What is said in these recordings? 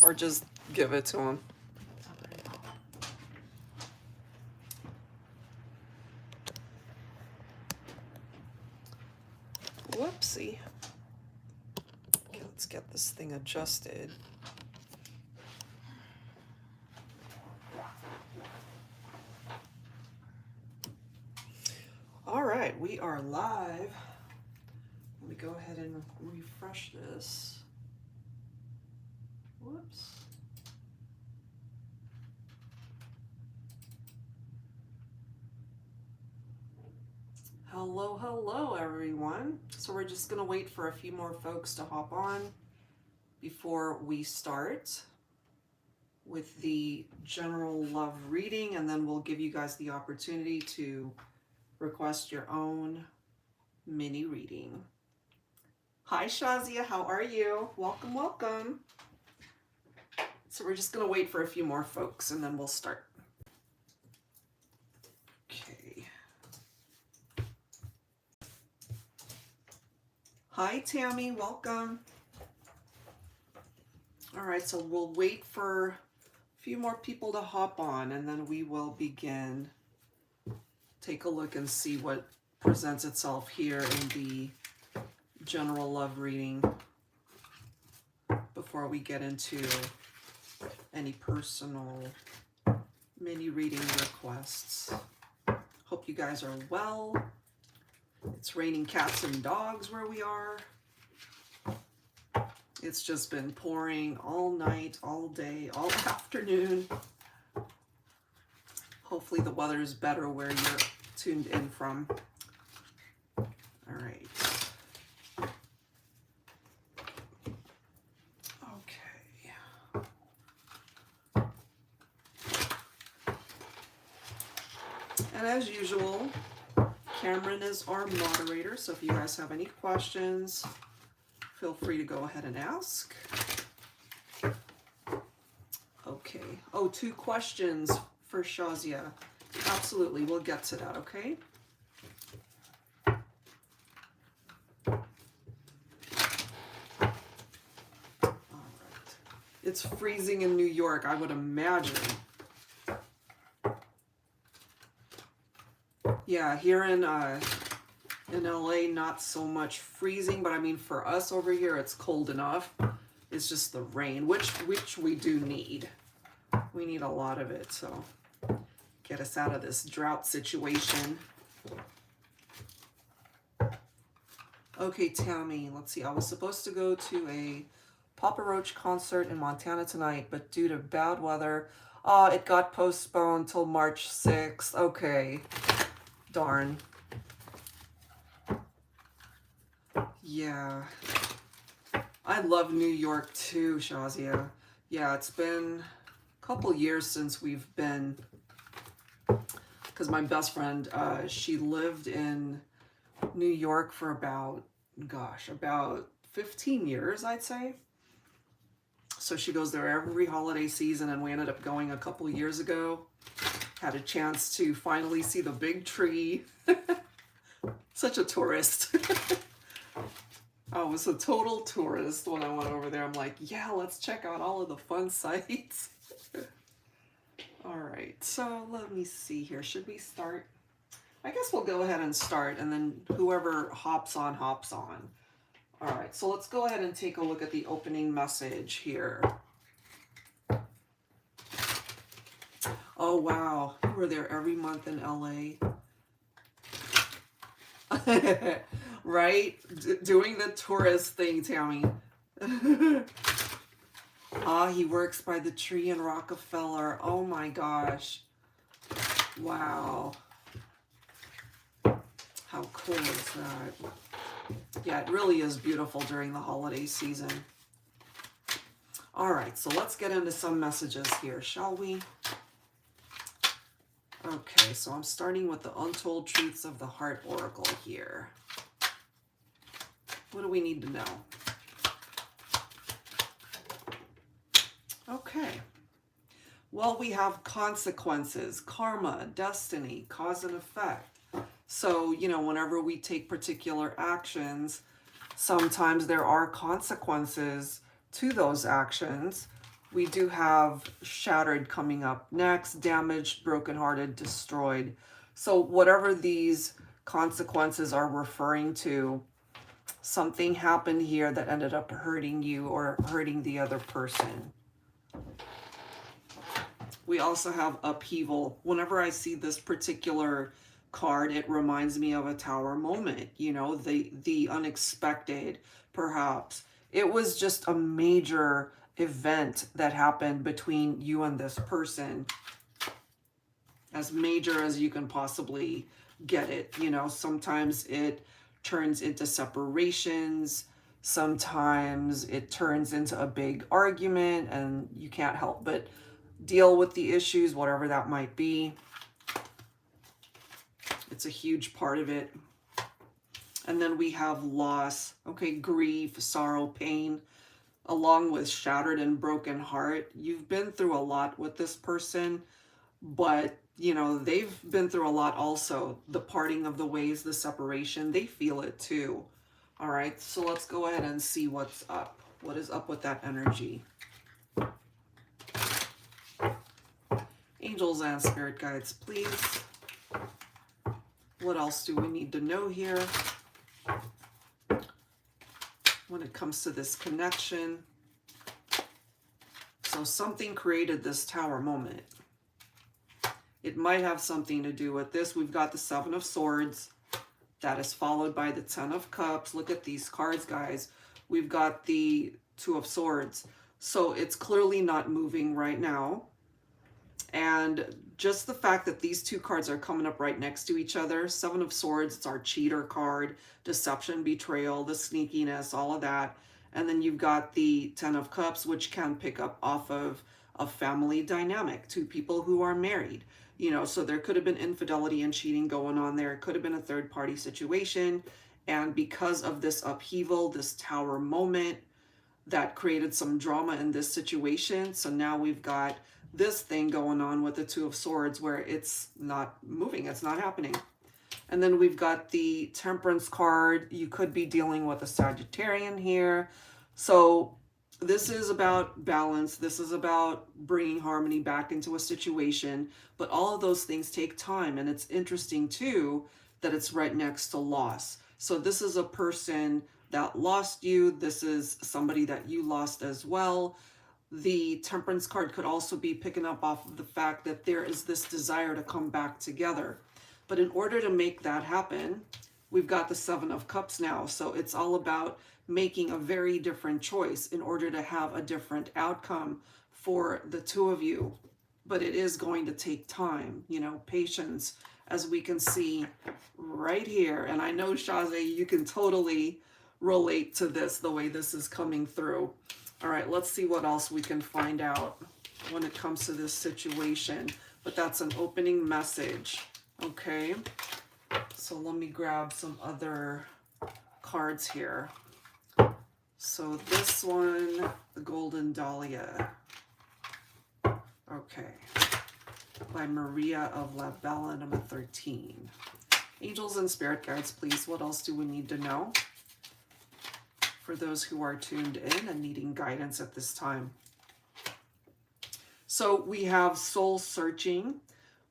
or just give it to him. Whoopsie. Okay, let's get this thing adjusted. All right, we are live. Let me go ahead and refresh this. Whoops. Hello, hello, everyone. So we're just gonna wait for a few more folks to hop on before we start with the general love reading, and then we'll give you guys the opportunity to request your own mini reading. Hi, Shazia, how are you? Welcome, welcome. So we're just gonna wait for a few more folks and then we'll start. Okay. Hi, Tammy, welcome. All right, so we'll wait for a few more people to hop on and then we will begin. Take a look and see what presents itself here in the general love reading before we get into any personal mini reading requests. Hope you guys are well. It's raining cats and dogs where we are. It's just been pouring all night, all day, all afternoon. Hopefully the weather is better where you're tuned in from. All right. Okay. And as usual, Cameron is our moderator, so if you guys have any questions, feel free to go ahead and ask. Okay. Oh, 2 questions for Shazia. Absolutely, we'll get to that, okay? All right. It's freezing in New York, I would imagine. Yeah, here in LA, not so much freezing, but I mean for us over here, it's cold enough. It's just the rain, which we do need. We need a lot of it, so get us out of this drought situation. Okay, Tammy, let's see. I was supposed to go to a Papa Roach concert in Montana tonight, but due to bad weather, it got postponed till March 6th. Okay, darn. Yeah, I love New York too, Shazia. Yeah, it's been a couple years since we've been, because my best friend, she lived in New York for about 15 years, I'd say. So she goes there every holiday season, and we ended up going a couple years ago. Had a chance to finally see the big tree. Such a tourist. I was a total tourist when I went over there. I'm like, yeah, let's check out all of the fun sites. All right, so let me see here. Should we start? I guess we'll go ahead and start, and then whoever hops on, hops on. All right, so let's go ahead and take a look at the opening message here. Oh, wow. You were there every month in LA. Right? Doing the tourist thing, Tammy. He works by the tree in Rockefeller. Oh my gosh. Wow. How cool is that? Yeah, it really is beautiful during the holiday season. All right, so let's get into some messages here, shall we? Okay, so I'm starting with the Untold Truths of the Heart Oracle here. What do we need to know? Okay. Well, we have consequences, karma, destiny, cause and effect. So, you know, whenever we take particular actions, sometimes there are consequences to those actions. We do have shattered coming up next, damaged, brokenhearted, destroyed. So whatever these consequences are referring to, something happened here that ended up hurting you or hurting the other person. We also have upheaval. Whenever I see this particular card, it reminds me of a tower moment, you know, the unexpected, perhaps. It was just a major event that happened between you and this person, as major as you can possibly get it. You know, sometimes it turns into separations, sometimes it turns into a big argument, and you can't help but deal with the issues, whatever that might be. It's a huge part of it. And then we have loss, okay, grief, sorrow, pain, along with shattered and broken heart. You've been through a lot with this person, but, you know, they've been through a lot also. The parting of the ways, the separation, they feel it too. All right, so let's go ahead and see what's up. What is up with that energy? Angels and spirit guides, please. What else do we need to know here when it comes to this connection? So something created this tower moment. It might have something to do with this. We've got the Seven of Swords. That is followed by the Ten of Cups. Look at these cards, guys. We've got the Two of Swords. So it's clearly not moving right now. And just the fact that these two cards are coming up right next to each other, Seven of Swords, it's our cheater card, deception, betrayal, the sneakiness, all of that. And then you've got the Ten of Cups, which can pick up off of a family dynamic, two people who are married. You know, so there could have been infidelity and cheating going on there. It could have been a third-party situation. And because of this upheaval, this tower moment, that created some drama in this situation. So now we've got this thing going on with the Two of Swords where it's not moving, it's not happening. And then we've got the Temperance card. You could be dealing with a Sagittarian here. So this is about balance. This is about bringing harmony back into a situation. But all of those things take time. And it's interesting too that it's right next to loss. So this is a person that lost you. This is somebody that you lost as well. The Temperance card could also be picking up off of the fact that there is this desire to come back together. But in order to make that happen, we've got the Seven of Cups now. So it's all about making a very different choice in order to have a different outcome for the two of you. But it is going to take time, you know, patience, as we can see right here. And I know, Shazia, you can totally relate to this, the way this is coming through. All right, let's see what else we can find out when it comes to this situation. But that's an opening message, okay? So let me grab some other cards here. So this one, the Golden Dahlia. Okay, by Maria of La Bella, number 13. Angels and spirit guides, please. What else do we need to know for those who are tuned in and needing guidance at this time? So we have soul searching,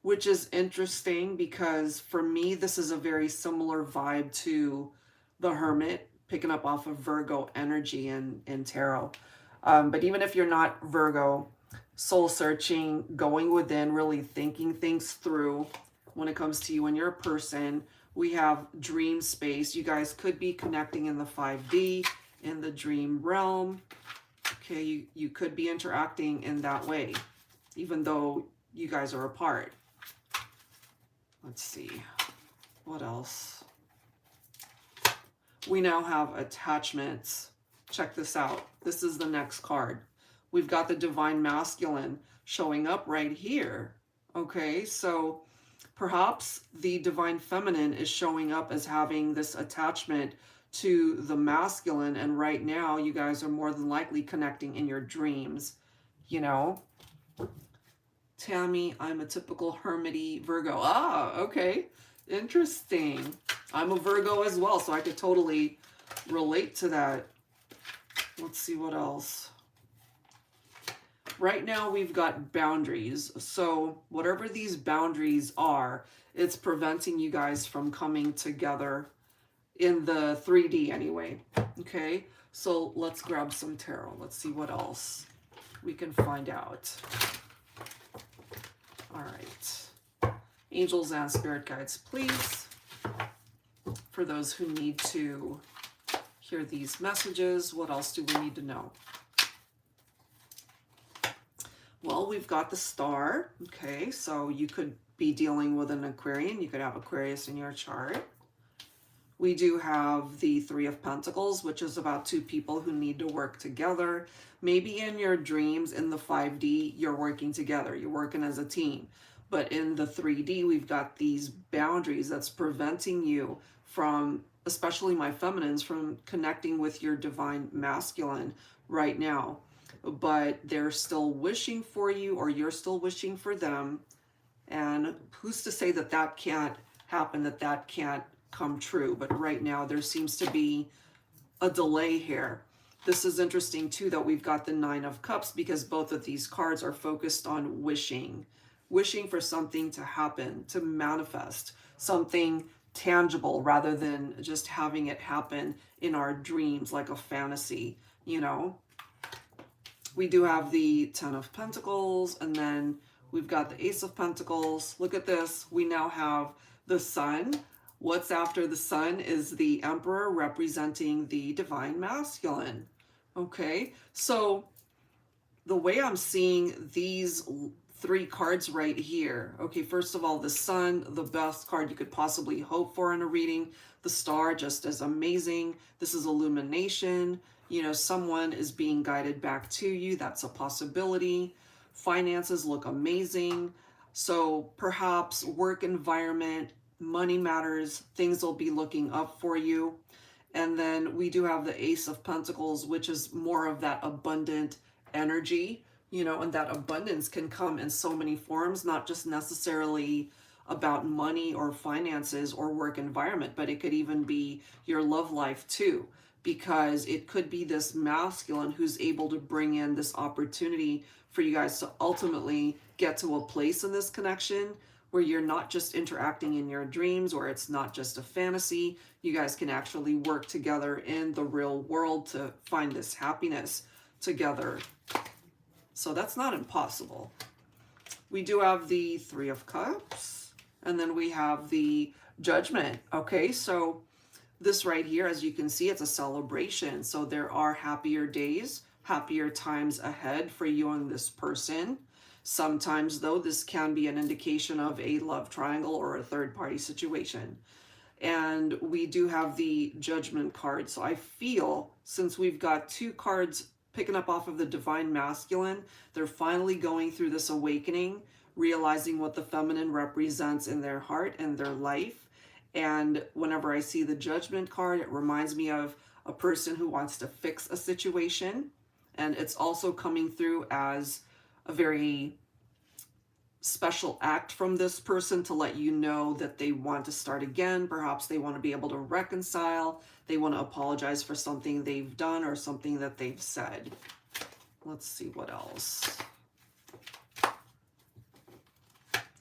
which is interesting because for me, this is a very similar vibe to the Hermit, picking up off of Virgo energy in tarot. But even if you're not Virgo, soul searching, going within, really thinking things through when it comes to you and your person. We have dream space. You guys could be connecting in the 5D, in the dream realm. Okay, you could be interacting in that way, even though you guys are apart. Let's see, what else? We now have attachments. Check this out. This is the next card. We've got the Divine Masculine showing up right here. Okay, so perhaps the Divine Feminine is showing up as having this attachment to the masculine, and right now you guys are more than likely connecting in your dreams, you know. Tammy, I'm a typical hermity Virgo. Ah, okay, interesting. I'm a Virgo as well, so I could totally relate to that. Let's see what else. Right now we've got boundaries. So whatever these boundaries are, it's preventing you guys from coming together in the 3D anyway. Okay, so let's grab some tarot. Let's see what else we can find out. All right. Angels and spirit guides, please. For those who need to hear these messages, what else do we need to know? Well, we've got the star. Okay, so you could be dealing with an Aquarian. You could have Aquarius in your chart. We do have the Three of Pentacles, which is about two people who need to work together. Maybe in your dreams, in the 5D, you're working together. You're working as a team. But in the 3D, we've got these boundaries that's preventing you from, especially my feminines, from connecting with your divine masculine right now. But they're still wishing for you, or you're still wishing for them. And who's to say that that can't happen, that that can't come true? But right now there seems to be a delay here. This is interesting too, that we've got the Nine of Cups, because both of these cards are focused on wishing for something to happen, to manifest something tangible, rather than just having it happen in our dreams like a fantasy, you know. We do have the Ten of Pentacles, and then we've got the Ace of Pentacles. Look at this. We now have the Sun. What's after the Sun is the Emperor, representing the divine masculine. Okay, so the way I'm seeing these three cards right here. Okay, first of all, the Sun, the best card you could possibly hope for in a reading. The Star, just as amazing. This is illumination. You know, someone is being guided back to you. That's a possibility. Finances look amazing. So perhaps work environment, money matters, things will be looking up for you. And then we do have the Ace of Pentacles, which is more of that abundant energy, you know, and that abundance can come in so many forms, not just necessarily about money or finances or work environment, but it could even be your love life too, because it could be this masculine who's able to bring in this opportunity for you guys to ultimately get to a place in this connection where you're not just interacting in your dreams, where it's not just a fantasy. You guys can actually work together in the real world to find this happiness together. So that's not impossible. We do have the Three of Cups, and then we have the Judgment. Okay, so this right here, as you can see, it's a celebration. So there are happier days, happier times ahead for you and this person. Sometimes, though, this can be an indication of a love triangle or a third-party situation. And we do have the Judgment card. So I feel, since we've got two cards picking up off of the divine masculine, they're finally going through this awakening, realizing what the feminine represents in their heart and their life. And whenever I see the Judgment card, it reminds me of a person who wants to fix a situation. And it's also coming through as a very special act from this person to let you know that they want to start again. Perhaps they want to be able to reconcile. They want to apologize for something they've done or something that they've said. Let's see what else.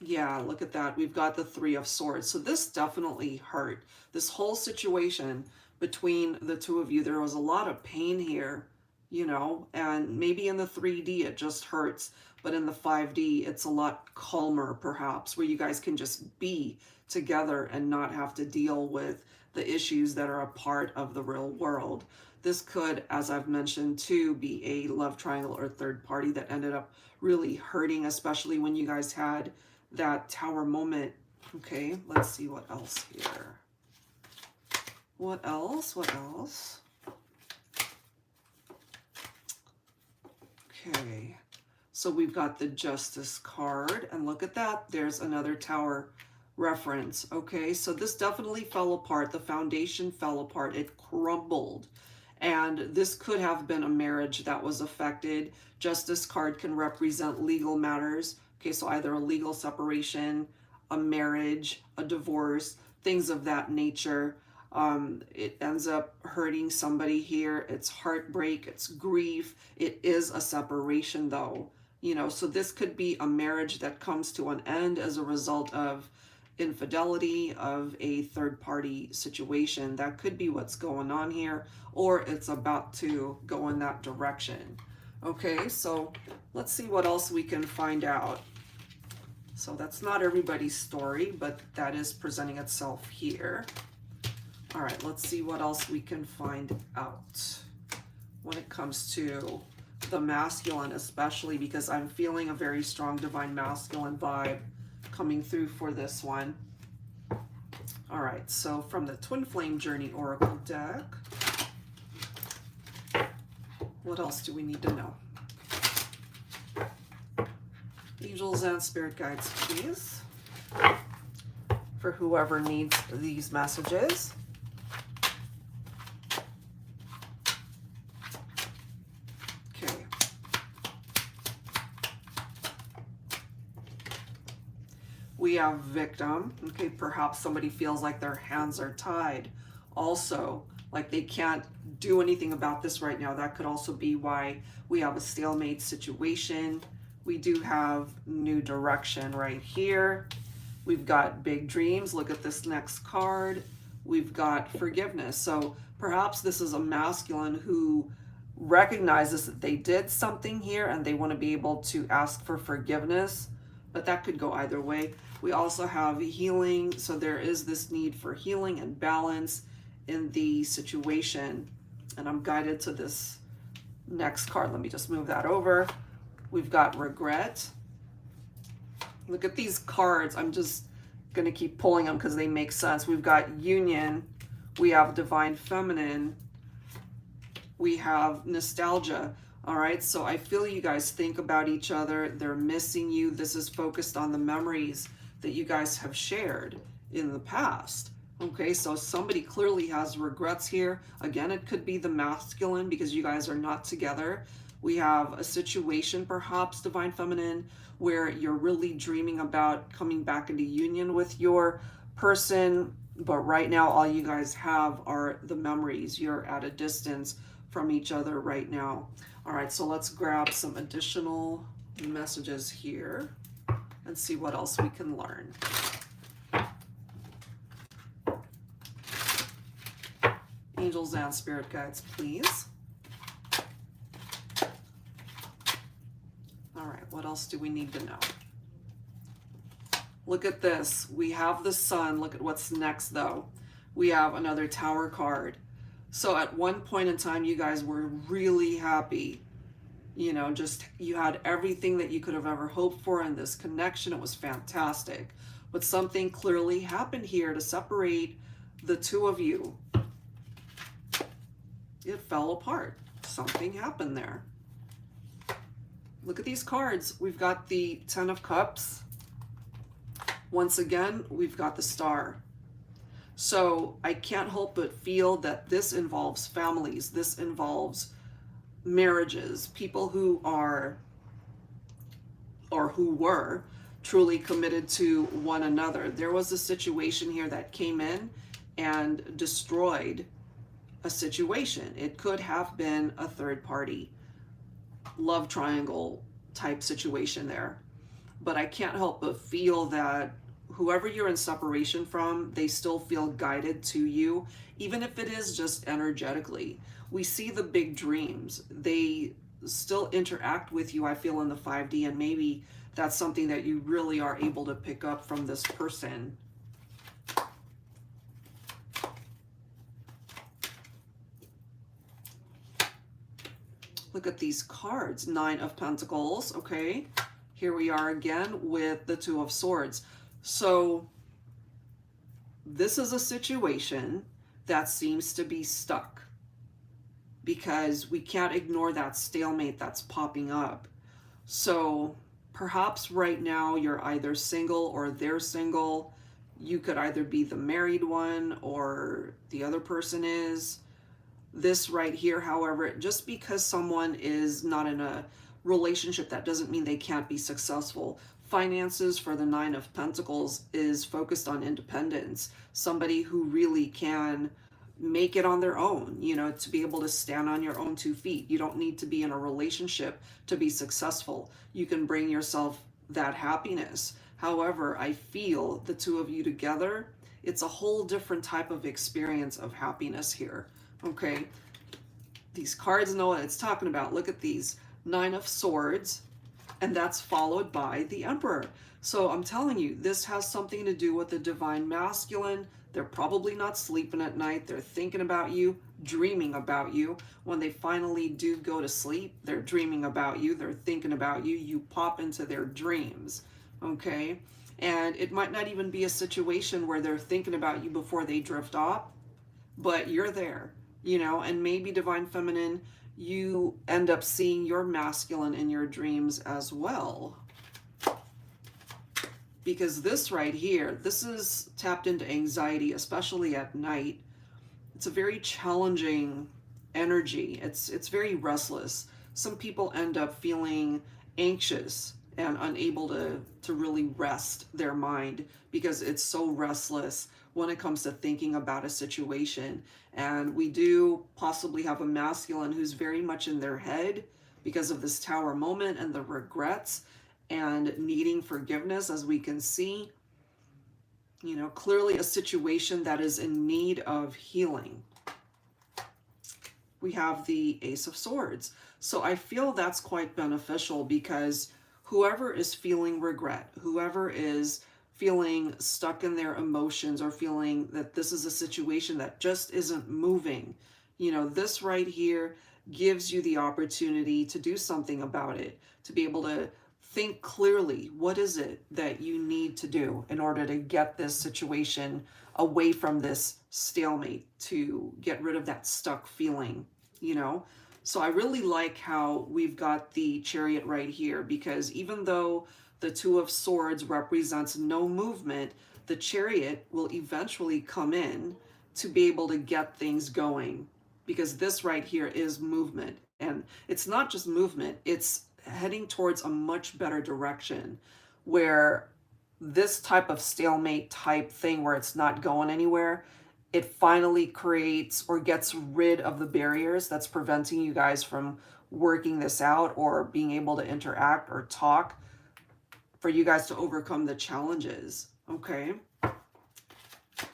Yeah, look at that. We've got the Three of Swords. So this definitely hurt. This whole situation between the two of you, there was a lot of pain here, you know, and maybe in the 3D it just hurts, but in the 5D it's a lot calmer perhaps, where you guys can just be together and not have to deal with the issues that are a part of the real world. This could, as I've mentioned too, be a love triangle or third party that ended up really hurting, especially when you guys had that Tower moment. Okay, let's see what else here. What else? What else? Okay, so we've got the Justice card, and look at that. There's another Tower reference. Okay, so this definitely fell apart. The foundation fell apart. It crumbled. And this could have been a marriage that was affected. Justice card can represent legal matters. Okay, so either a legal separation, a marriage, a divorce, things of that nature. It ends up hurting somebody here. It's heartbreak, it's grief. It is a separation though. You know, so this could be a marriage that comes to an end as a result of infidelity, of a third-party situation. That could be what's going on here, or it's about to go in that direction. Okay, so let's see what else we can find out. So that's not everybody's story, but that is presenting itself here. All right, let's see what else we can find out when it comes to the masculine, especially because I'm feeling a very strong divine masculine vibe coming through for this one. All right, so from the Twin Flame Journey Oracle deck, what else do we need to know? Angels and spirit guides, please, for whoever needs these messages. Okay. We have victim. Okay, perhaps somebody feels like their hands are tied. Also, like they can't do anything about this right now. That could also be why we have a stalemate situation. We do have new direction right here. We've got big dreams. Look at this next card. We've got forgiveness. So perhaps this is a masculine who recognizes that they did something here and they want to be able to ask for forgiveness, but that could go either way. We also have healing. So there is this need for healing and balance in the situation. And I'm guided to this next card. Let me just move that over. We've got regret. Look at these cards. I'm just going to keep pulling them because they make sense. We've got union. We have divine feminine. We have nostalgia. All right. So I feel you guys think about each other. They're missing you. This is focused on the memories that you guys have shared in the past. Okay. So somebody clearly has regrets here. Again, it could be the masculine because you guys are not together. We have a situation, perhaps divine feminine, where you're really dreaming about coming back into union with your person, but right now all you guys have are the memories. You're at a distance from each other right now. All right, so let's grab some additional messages here and see what else we can learn. Angels and spirit guides, please. All right, what else do we need to know? Look at this. We have the sun. Look at what's next, though. We have another tower card. So at one point in time, you guys were really happy. You know, just you had everything that you could have ever hoped for in this connection. It was fantastic. But something clearly happened here to separate the two of you. It fell apart. Something happened there. Look at these cards. We've got the 10 of Cups. Once again, we've got the Star. So I can't help but feel that this involves families. This involves marriages, people who are or who were truly committed to one another. There was a situation here that came in and destroyed a situation. It could have been a third party love triangle type situation there. But I can't help but feel that whoever you're in separation from, they still feel guided to you, even if it is just energetically. We see the big dreams. They still interact with you, I feel, in the 5D, and maybe that's something that you really are able to pick up from this person. Look at these cards. 9 of Pentacles, okay? Here we are again with the 2 of Swords. So this is a situation that seems to be stuck because we can't ignore that stalemate that's popping up. So perhaps right now you're either single or they're single. You could either be the married one or the other person is. This right here, however, just because someone is not in a relationship, that doesn't mean they can't be successful. Finances for the 9 of Pentacles is focused on independence. Somebody who really can make it on their own, you know, to be able to stand on your own 2 feet. You don't need to be in a relationship to be successful. You can bring yourself that happiness. However, I feel the two of you together, it's a whole different type of experience of happiness here. Okay, these cards know what it's talking about. Look at these 9 of Swords, and that's followed by the Emperor. So I'm telling you, this has something to do with the divine masculine. They're probably not sleeping at night. They're thinking about you, dreaming about you. When they finally do go to sleep, they're dreaming about you. They're thinking about you. You pop into their dreams, okay? And it might not even be a situation where they're thinking about you before they drift off, but you're there, you know, and maybe divine feminine, you end up seeing your masculine in your dreams as well. Because this right here, this is tapped into anxiety, especially at night. It's a very challenging energy. It's very restless. Some people end up feeling anxious and unable to really rest their mind because it's so restless when it comes to thinking about a situation. And we do possibly have a masculine who's very much in their head because of this Tower moment and the regrets and needing forgiveness, as we can see. You know, clearly a situation that is in need of healing. We have the Ace of Swords. So I feel that's quite beneficial because whoever is feeling regret, whoever is feeling stuck in their emotions or feeling that this is a situation that just isn't moving, you know, this right here gives you the opportunity to do something about it, to be able to think clearly. What is it that you need to do in order to get this situation away from this stalemate, to get rid of that stuck feeling, you know? So I really like how we've got the Chariot right here, because even though the Two of Swords represents no movement, the Chariot will eventually come in to be able to get things going, because this right here is movement. And it's not just movement, it's heading towards a much better direction, where this type of stalemate type thing where it's not going anywhere, it finally creates or gets rid of the barriers that's preventing you guys from working this out or being able to interact or talk, for you guys to overcome the challenges, okay?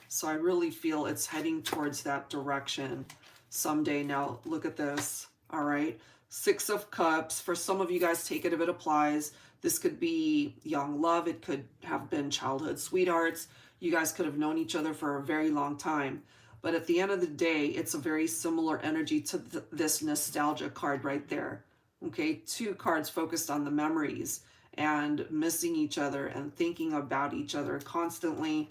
So I really feel it's heading towards that direction someday. Now, look at this, all right? 6 of Cups. For some of you guys, take it if it applies. This could be young love. It could have been childhood sweethearts. You guys could have known each other for a very long time. But at the end of the day, it's a very similar energy to this nostalgia card right there. Okay, 2 cards focused on the memories and missing each other and thinking about each other constantly.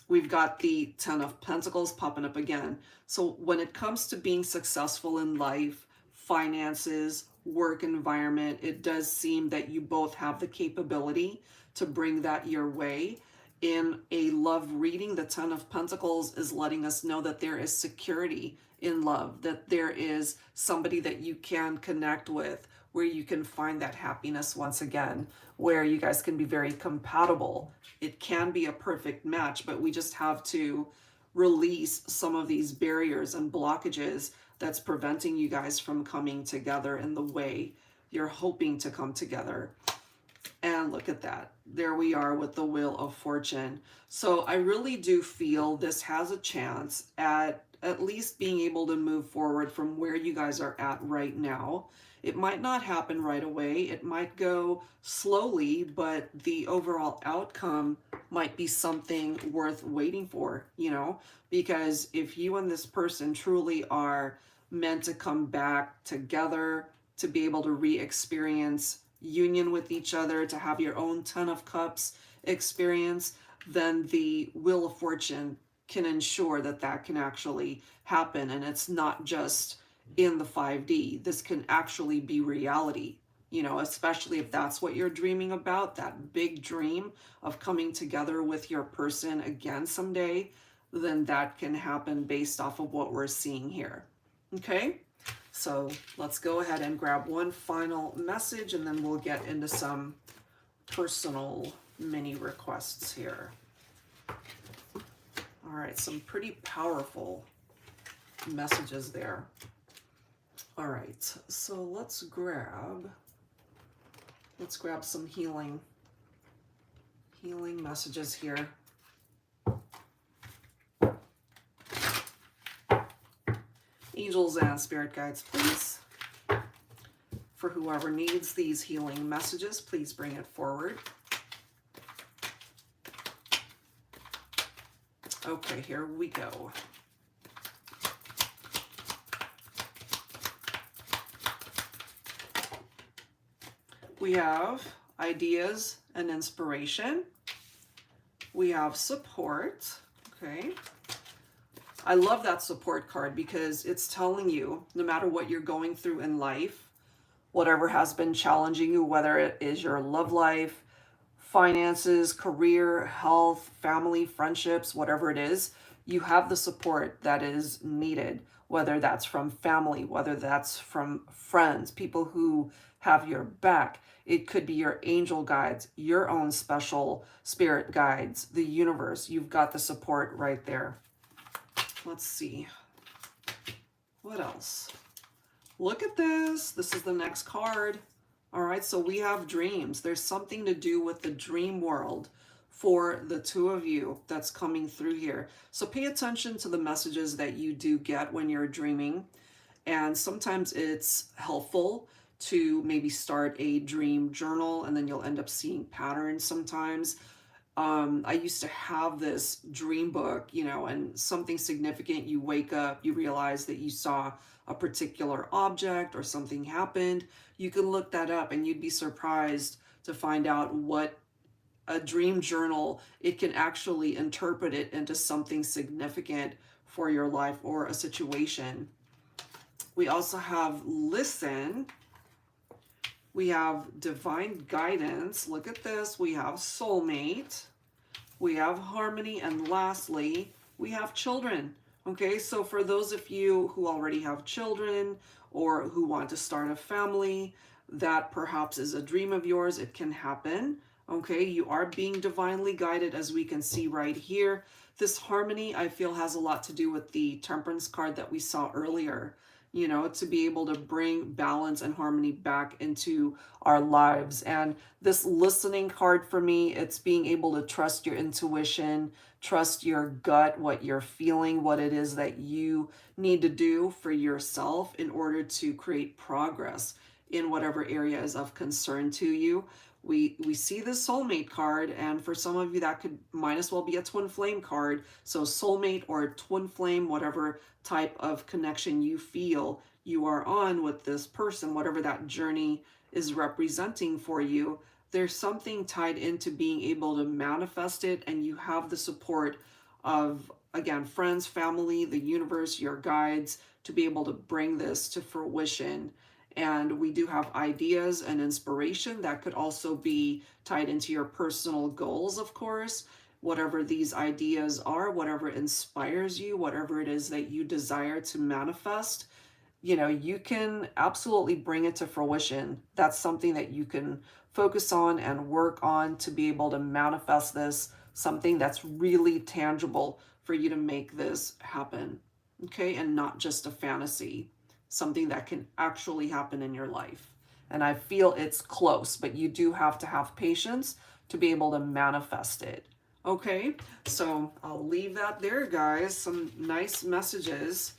We've got the 10 of Pentacles popping up again. So when it comes to being successful in life, finances, work environment, it does seem that you both have the capability to bring that your way. In a love reading, the 10 of Pentacles is letting us know that there is security in love, that there is somebody that you can connect with, where you can find that happiness once again, where you guys can be very compatible. It can be a perfect match, but we just have to release some of these barriers and blockages that's preventing you guys from coming together in the way you're hoping to come together. And look at that. There we are with the Wheel of Fortune. So I really do feel this has a chance at least being able to move forward from where you guys are at right now. It might not happen right away. It might go slowly, but the overall outcome might be something worth waiting for, you know, because if you and this person truly are meant to come back together, to be able to re-experience union with each other, to have your own 10 of Cups experience, then the Wheel of Fortune can ensure that that can actually happen. And it's not just in the 5D. This can actually be reality, you know, especially if that's what you're dreaming about, that big dream of coming together with your person again someday, then that can happen based off of what we're seeing here. Okay, so let's go ahead and grab one final message, and then we'll get into some personal mini requests here. All right, some pretty powerful messages there. All right, so let's grab some healing messages here. Angels and spirit guides, please. For whoever needs these healing messages, please bring it forward. Okay, here we go. We have ideas and inspiration. We have support. Okay. I love that support card because it's telling you no matter what you're going through in life, whatever has been challenging you, whether it is your love life, finances, career, health, family, friendships, whatever it is, you have the support that is needed, whether that's from family, whether that's from friends, people who have your back. It could be your angel guides, your own special spirit guides, the universe. You've got the support right there. Let's see. What else? Look at this. This is the next card. All right, so we have dreams. There's something to do with the dream world for the two of you that's coming through here. So pay attention to the messages that you do get when you're dreaming. And sometimes it's helpful to maybe start a dream journal, and then you'll end up seeing patterns sometimes. I used to have this dream book, you know, and something significant, you wake up, you realize that you saw a particular object or something happened. You can look that up and you'd be surprised to find out what a dream journal, it can actually interpret it into something significant for your life or a situation. We also have listen. We have divine guidance. Look at this. We have soulmate. We have harmony. And lastly, we have children. Okay, so for those of you who already have children or who want to start a family, that perhaps is a dream of yours, it can happen. Okay, you are being divinely guided, as we can see right here. This harmony, I feel, has a lot to do with the temperance card that we saw earlier. You know, to be able to bring balance and harmony back into our lives. And this listening card for me, it's being able to trust your intuition, trust your gut, what you're feeling, what it is that you need to do for yourself in order to create progress in whatever area is of concern to you. We see the soulmate card, and for some of you that might as well be a twin flame card. So soulmate or twin flame, whatever type of connection you feel you are on with this person, whatever that journey is representing for you, there's something tied into being able to manifest it, and you have the support of, again, friends, family, the universe, your guides, to be able to bring this to fruition. And we do have ideas and inspiration that could also be tied into your personal goals, of course. Whatever these ideas are, whatever inspires you, whatever it is that you desire to manifest, you know, you can absolutely bring it to fruition. That's something that you can focus on and work on to be able to manifest this, something that's really tangible for you to make this happen. Okay, and not just a fantasy. Something that can actually happen in your life. And I feel it's close, but you do have to have patience to be able to manifest it. Okay, so I'll leave that there, guys. Some nice messages.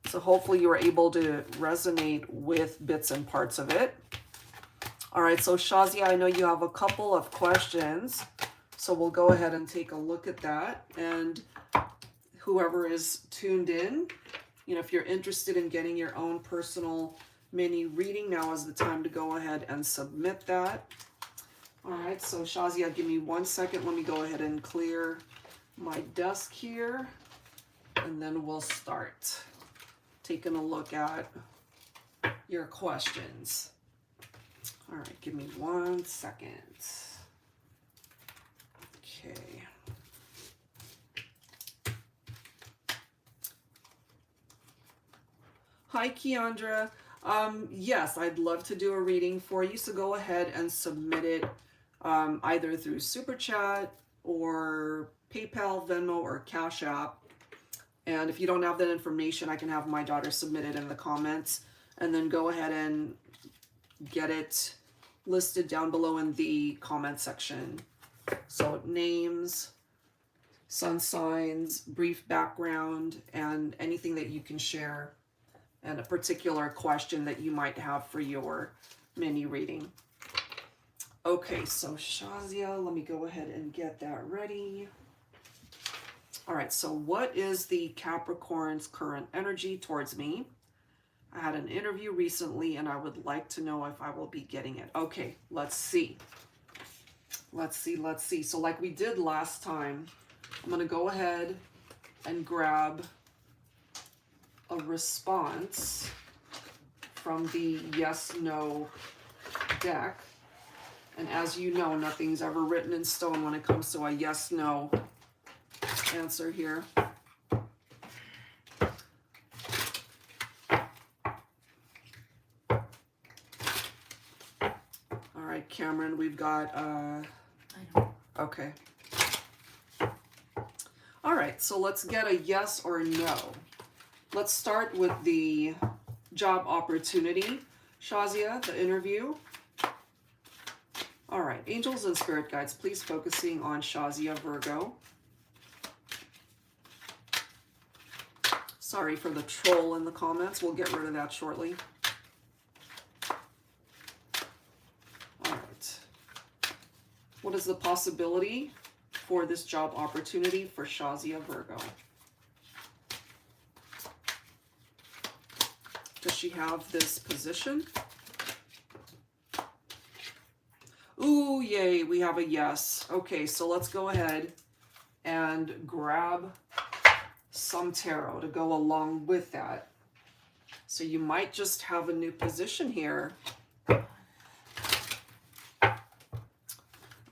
So hopefully you were able to resonate with bits and parts of it. All right, so Shazia, I know you have a couple of questions. So we'll go ahead and take a look at that. And whoever is tuned in, you know, if you're interested in getting your own personal mini reading, now is the time to go ahead and submit that. All right, so Shazia, give me 1 second. Let me go ahead and clear my desk here, and then we'll start taking a look at your questions. All right, give me 1 second. Okay. Hi, Kiandra. Yes, I'd love to do a reading for you, so go ahead and submit it either through Super Chat or PayPal, Venmo, or Cash App. And if you don't have that information, I can have my daughter submit it in the comments, and then go ahead and get it listed down below in the comment section. So names, sun signs, brief background, and anything that you can share, and a particular question that you might have for your mini reading. Okay, so Shazia, let me go ahead and get that ready. All right, so what is the Capricorn's current energy towards me? I had an interview recently and I would like to know if I will be getting it. Okay, let's see. Let's see. So like we did last time, I'm going to go ahead and grab a response from the yes/no deck. And as you know, nothing's ever written in stone when it comes to a yes/no answer here. All right, Cameron, we've got okay. All right, so let's get a yes or no. Let's start with the job opportunity. Shazia, the interview. All right, angels and spirit guides, please focusing on Shazia, Virgo. Sorry for the troll in the comments. We'll get rid of that shortly. All right. What is the possibility for this job opportunity for Shazia, Virgo? Does she have this position? Ooh, yay, we have a yes. Okay, so let's go ahead and grab some tarot to go along with that. So you might just have a new position here.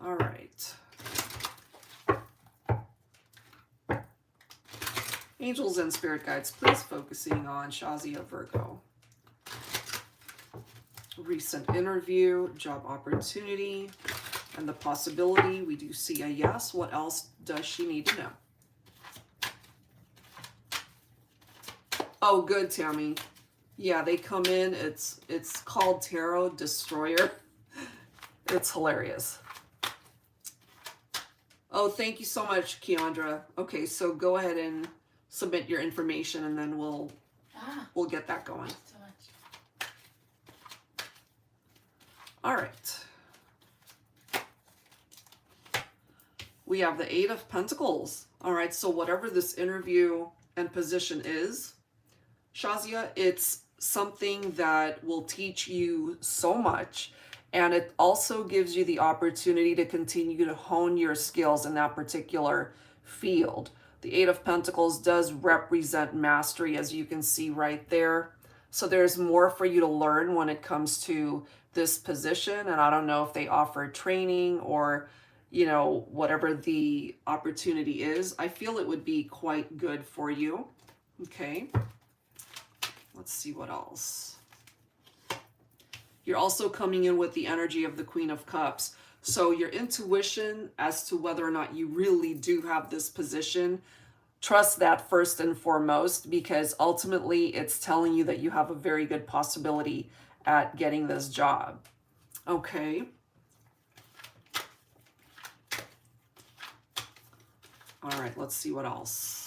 All right. Angels and spirit guides, please focusing on Shazia, Virgo. Recent interview, job opportunity, and the possibility. We do see a yes. What else does she need to know? Oh, good, Tammy. Yeah, they come in. It's called Tarot Destroyer. It's hilarious. Oh, thank you so much, Kiandra. Okay, so go ahead and submit your information, and then we'll get that going. So much. All right. We have the Eight of Pentacles. All right, so whatever this interview and position is, Shazia, it's something that will teach you so much, and it also gives you the opportunity to continue to hone your skills in that particular field. The Eight of Pentacles does represent mastery, as you can see right there. So there's more for you to learn when it comes to this position, and I don't know if they offer training or, you know, whatever the opportunity is. I feel it would be quite good for you. Okay. Let's see what else. You're also coming in with the energy of the Queen of Cups. So your intuition as to whether or not you really do have this position, trust that first and foremost, because ultimately it's telling you that you have a very good possibility at getting this job. Okay. All right, let's see what else.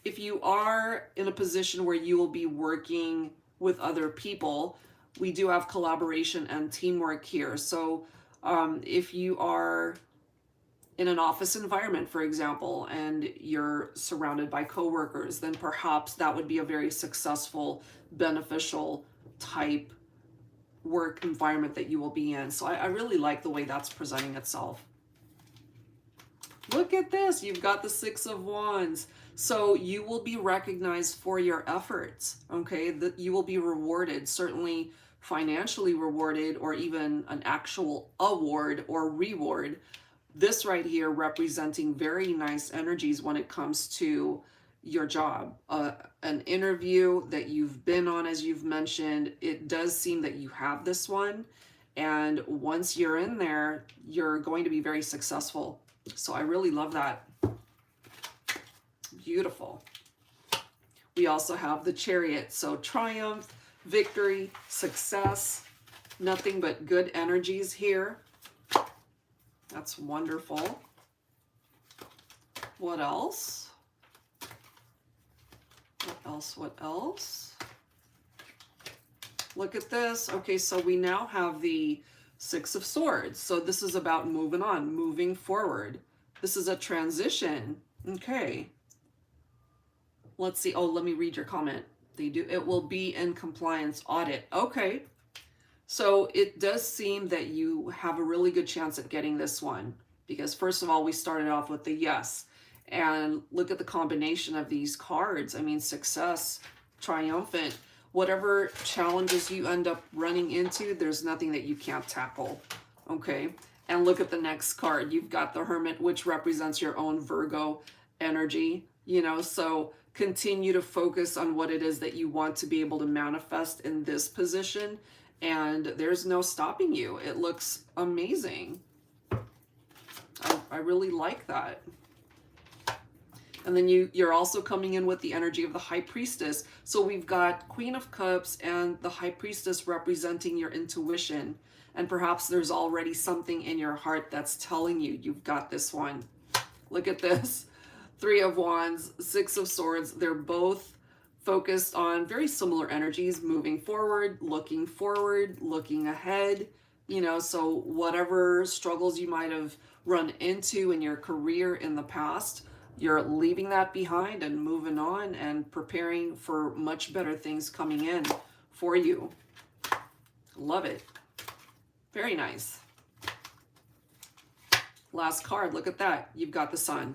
If you are in a position where you will be working with other people, we do have collaboration and teamwork here. So if you are in an office environment, for example, and you're surrounded by coworkers, then perhaps that would be a very successful, beneficial type work environment that you will be in. So I really like the way that's presenting itself. Look at this. You've got the Six of Wands. So you will be recognized for your efforts, okay? That you will be rewarded, certainly financially rewarded, or even an actual award or reward. This right here representing very nice energies when it comes to your job. An interview that you've been on, as you've mentioned, it does seem that you have this one. And once you're in there, you're going to be very successful. So I really love that. Beautiful. We also have the Chariot. So triumph, victory, success, nothing but good energies here. That's wonderful. What else? What else? What else? Look at this. Okay, so we now have the Six of Swords. So this is about moving on, moving forward. This is a transition. Okay. Let's see. Oh, let me read your comment. They do. It will be in compliance audit. Okay. So it does seem that you have a really good chance at getting this one, because first of all, we started off with the yes. And look at the combination of these cards. I mean, success, triumphant, whatever challenges you end up running into, there's nothing that you can't tackle. Okay. And look at the next card. You've got the Hermit, which represents your own Virgo energy, you know, so continue to focus on what it is that you want to be able to manifest in this position. And there's no stopping you. It looks amazing. I really like that. And then you're also coming in with the energy of the High Priestess. So we've got Queen of Cups and the High Priestess representing your intuition. And perhaps there's already something in your heart that's telling you you've got this one. Look at this. Three of Wands, Six of Swords. They're both focused on very similar energies, moving forward, looking ahead. You know, so whatever struggles you might have run into in your career in the past, you're leaving that behind and moving on and preparing for much better things coming in for you. Love it. Very nice. Last card, look at that. You've got the Sun.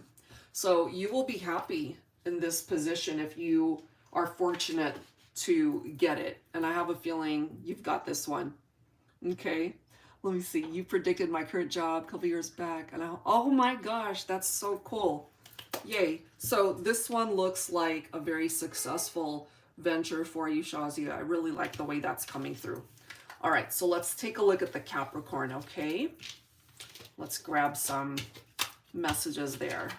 So you will be happy in this position if you are fortunate to get it. And I have a feeling you've got this one. Okay. Let me see. You predicted my current job a couple years back. And oh my gosh, that's so cool. Yay. So this one looks like a very successful venture for you, Shazia. I really like the way that's coming through. All right, so let's take a look at the Capricorn, okay? Let's grab some messages there.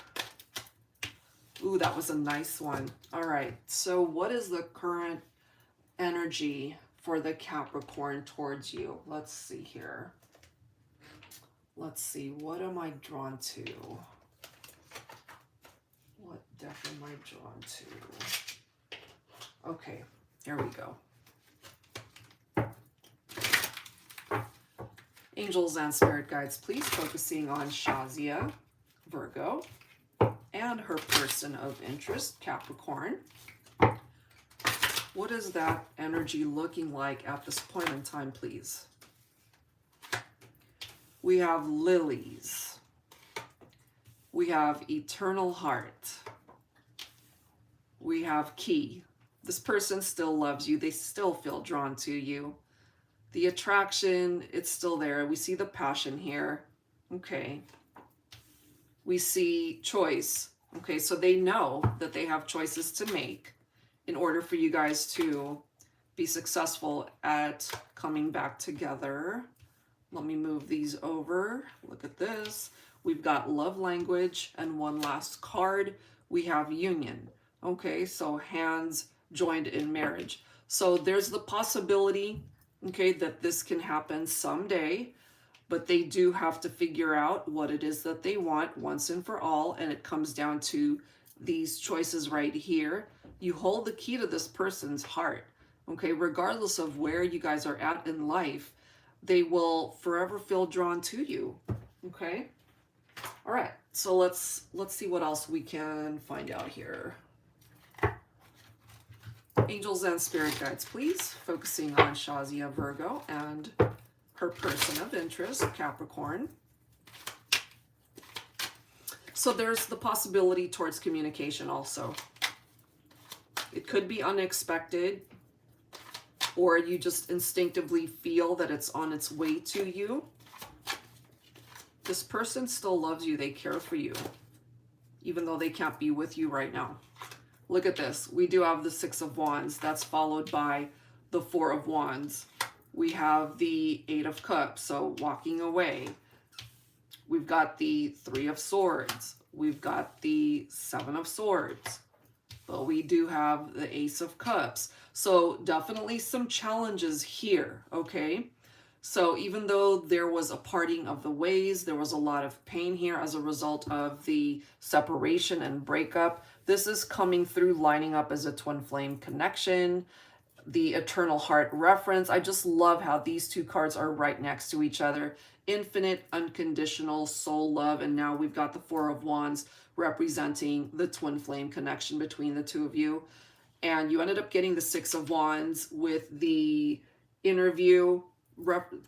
Ooh, that was a nice one. All right, so what is the current energy for the Capricorn towards you? Let's see here. Let's see, what am I drawn to? What deck am I drawn to? Okay, here we go. Angels and spirit guides, please, focusing on Shazia, Virgo, and her person of interest, Capricorn. What is that energy looking like at this point in time, please? We have lilies. We have eternal heart. We have key. This person still loves you. They still feel drawn to you. The attraction, it's still there. We see the passion here. Okay. We see choice. Okay, so they know that they have choices to make in order for you guys to be successful at coming back together. Let me move these over. Look at this. We've got love language, and one last card. We have union. Okay, so hands joined in marriage. So there's the possibility, okay, that this can happen someday, but they do have to figure out what it is that they want once and for all, and it comes down to these choices right here. You hold the key to this person's heart, okay, regardless of where you guys are at in life, they will forever feel drawn to you, okay? All right, so let's see what else we can find out here. Angels and spirit guides, please, focusing on Shazia, Virgo, and her person of interest, Capricorn. So there's the possibility towards communication also. It could be unexpected, or you just instinctively feel that it's on its way to you. This person still loves you. They care for you, even though they can't be with you right now. Look at this. We do have the Six of Wands. That's followed by the Four of Wands. We have the Eight of Cups, so walking away. We've got the Three of Swords. We've got the Seven of Swords. but we do have the Ace of Cups. So definitely some challenges here, okay? So even though there was a parting of the ways, there was a lot of pain here as a result of the separation and breakup. This is coming through, lining up as a twin flame connection, the Eternal Heart reference. I just love how these two cards are right next to each other. Infinite, unconditional soul love. And now we've got the Four of Wands representing the twin flame connection between the two of you. And you ended up getting the Six of Wands with the interview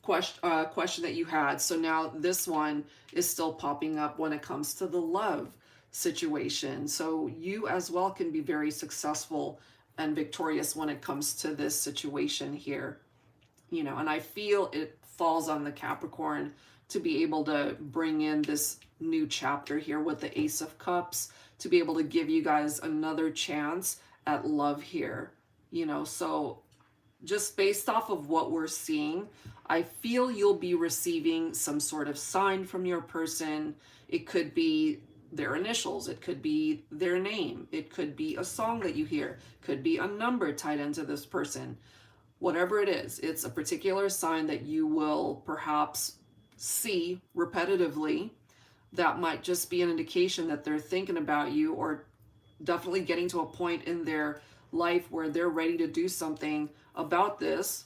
question that you had. So now this one is still popping up when it comes to the love situation. So you as well can be very successful and victorious when it comes to this situation here. You know, and I feel it falls on the Capricorn to be able to bring in this new chapter here with the Ace of Cups, to be able to give you guys another chance at love here. You know, so just based off of what we're seeing, I feel you'll be receiving some sort of sign from your person. It could be their initials, it could be their name, it could be a song that you hear, could be a number tied into this person. Whatever it is, it's a particular sign that you will perhaps see repetitively that might just be an indication that they're thinking about you, or definitely getting to a point in their life where they're ready to do something about this.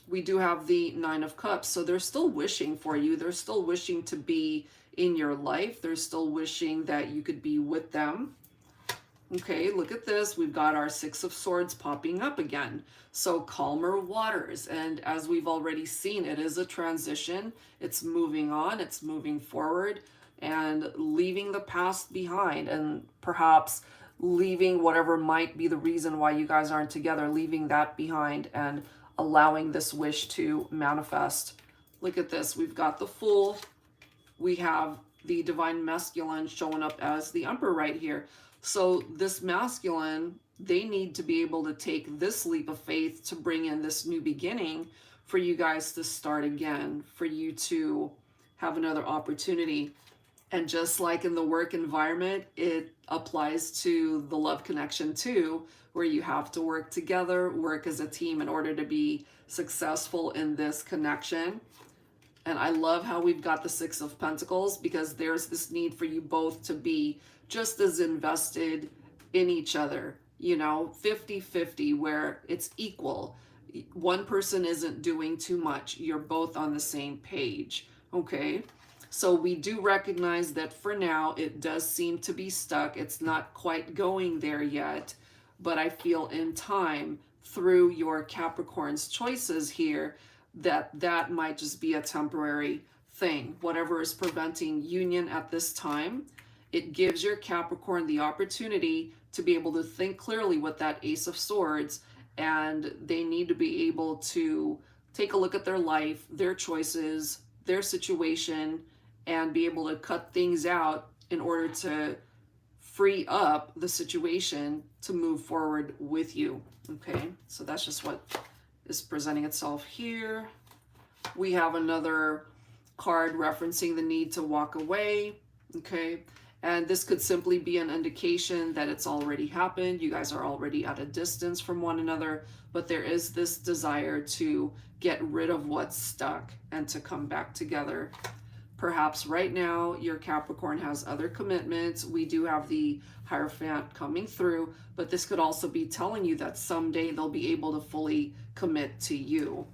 We do have the Nine of Cups, so they're still wishing for you. They're still wishing to be in your life. They're still wishing that you could be with them. Okay, look at this. We've got our Six of Swords popping up again. So calmer waters. And as we've already seen, it is a transition. It's moving on. It's moving forward and leaving the past behind, and perhaps leaving whatever might be the reason why you guys aren't together, leaving that behind and allowing this wish to manifest. Look at this. We've got the Fool. We have the Divine Masculine showing up as the Emperor right here. So this masculine, they need to be able to take this leap of faith to bring in this new beginning for you guys to start again, for you to have another opportunity. And just like in the work environment, it applies to the love connection too, where you have to work together, work as a team in order to be successful in this connection. And I love how we've got the Six of Pentacles, because there's this need for you both to be just as invested in each other, you know, 50-50, where it's equal. One person isn't doing too much. You're both on the same page, okay? So we do recognize that for now, it does seem to be stuck. It's not quite going there yet, but I feel in time, through your Capricorn's choices here, that might just be a temporary thing. Whatever is preventing union at this time, it gives your Capricorn the opportunity to be able to think clearly with that Ace of Swords, and they need to be able to take a look at their life, their choices, their situation, and be able to cut things out in order to free up the situation to move forward with you. Okay, so that's just what is presenting itself here. We have another card referencing the need to walk away. Okay, and this could simply be an indication that it's already happened. You guys are already at a distance from one another, but there is this desire to get rid of what's stuck and to come back together. Perhaps right now your Capricorn has other commitments. We do have the Hierophant coming through, but this could also be telling you that someday they'll be able to fully commit to you.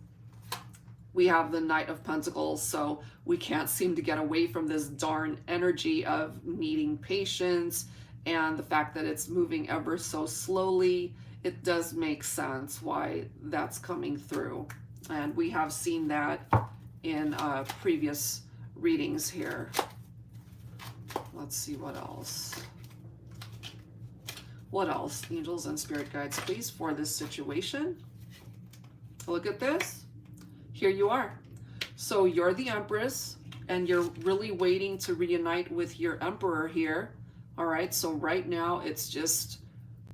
We have the Knight of Pentacles, so we can't seem to get away from this darn energy of needing patience, and the fact that it's moving ever so slowly. It does make sense why that's coming through, and we have seen that in previous readings here. Let's see what else. What else, angels and spirit guides, please, for this situation? Look at this. Here you are. So you're the Empress, and you're really waiting to reunite with your Emperor here. All right, so right now it's just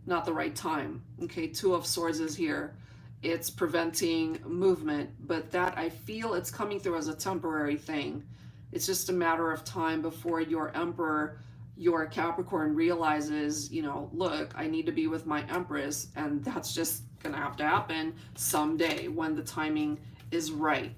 not the right time. Okay, Two of Swords is here. It's preventing movement, but that, I feel it's coming through as a temporary thing. It's just a matter of time before your Emperor, your Capricorn realizes, you know, look, I need to be with my Empress, and that's just gonna have to happen someday when the timing is right.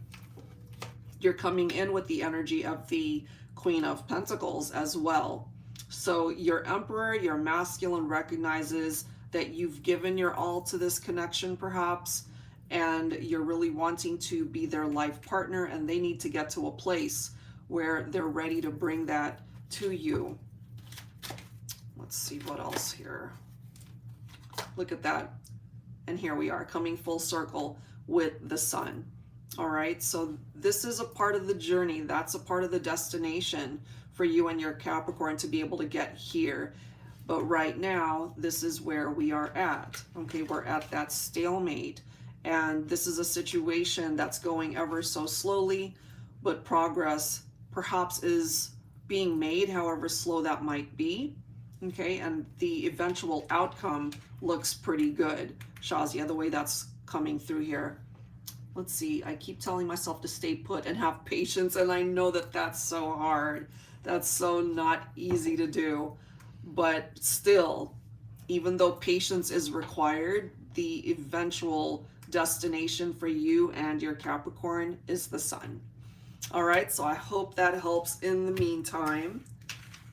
You're coming in with the energy of the Queen of Pentacles as well. So your Emperor, your masculine, recognizes that you've given your all to this connection perhaps, and you're really wanting to be their life partner, and they need to get to a place where they're ready to bring that to you. Let's see what else here. Look at that. And here we are coming full circle with the Sun. All right, so this is a part of the journey. That's a part of the destination for you and your Capricorn to be able to get here. But right now, this is where we are at. Okay, we're at that stalemate. And this is a situation that's going ever so slowly, but progress perhaps is being made, however slow that might be. Okay, and the eventual outcome looks pretty good, Shazia, the way that's coming through here. Let's see, I keep telling myself to stay put and have patience, and I know that that's so hard. That's so not easy to do. But still, even though patience is required, the eventual destination for you and your Capricorn is the Sun. All right, so I hope that helps in the meantime.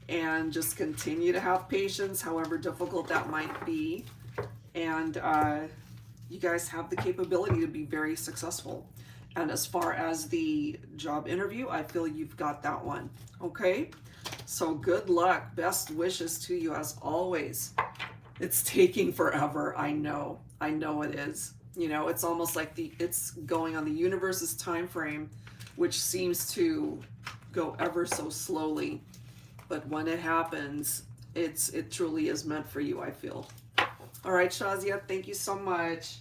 And just continue to have patience, however difficult that might be. And you guys have the capability to be very successful. And as far as the job interview, I feel you've got that one. Okay, so good luck. Best wishes to you as always. It's taking forever. I know it is. You know, it's almost like it's going on the universe's time frame, which seems to go ever so slowly. But when it happens, it truly is meant for you, I feel. All right, Shazia, thank you so much.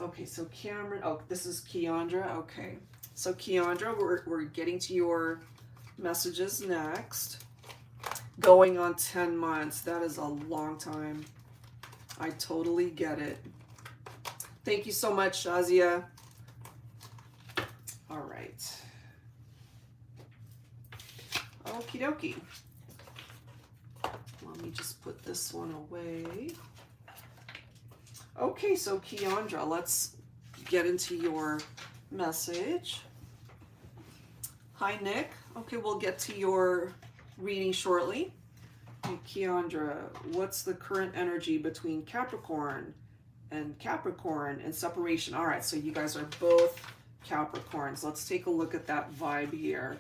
Okay, so Cameron, oh, this is Kiandra. Okay, so Kiandra, we're getting to your messages next. Going on 10 months, that is a long time. I totally get it. Thank you so much, Shazia. All right. Okie dokie. Let me just put this one away. Okay, so Kiandra, let's get into your message. Hi, Nick. Okay, we'll get to your reading shortly. Hey, Kiandra, what's the current energy between Capricorn and separation? All right, so you guys are both Capricorns. Let's take a look at that vibe here.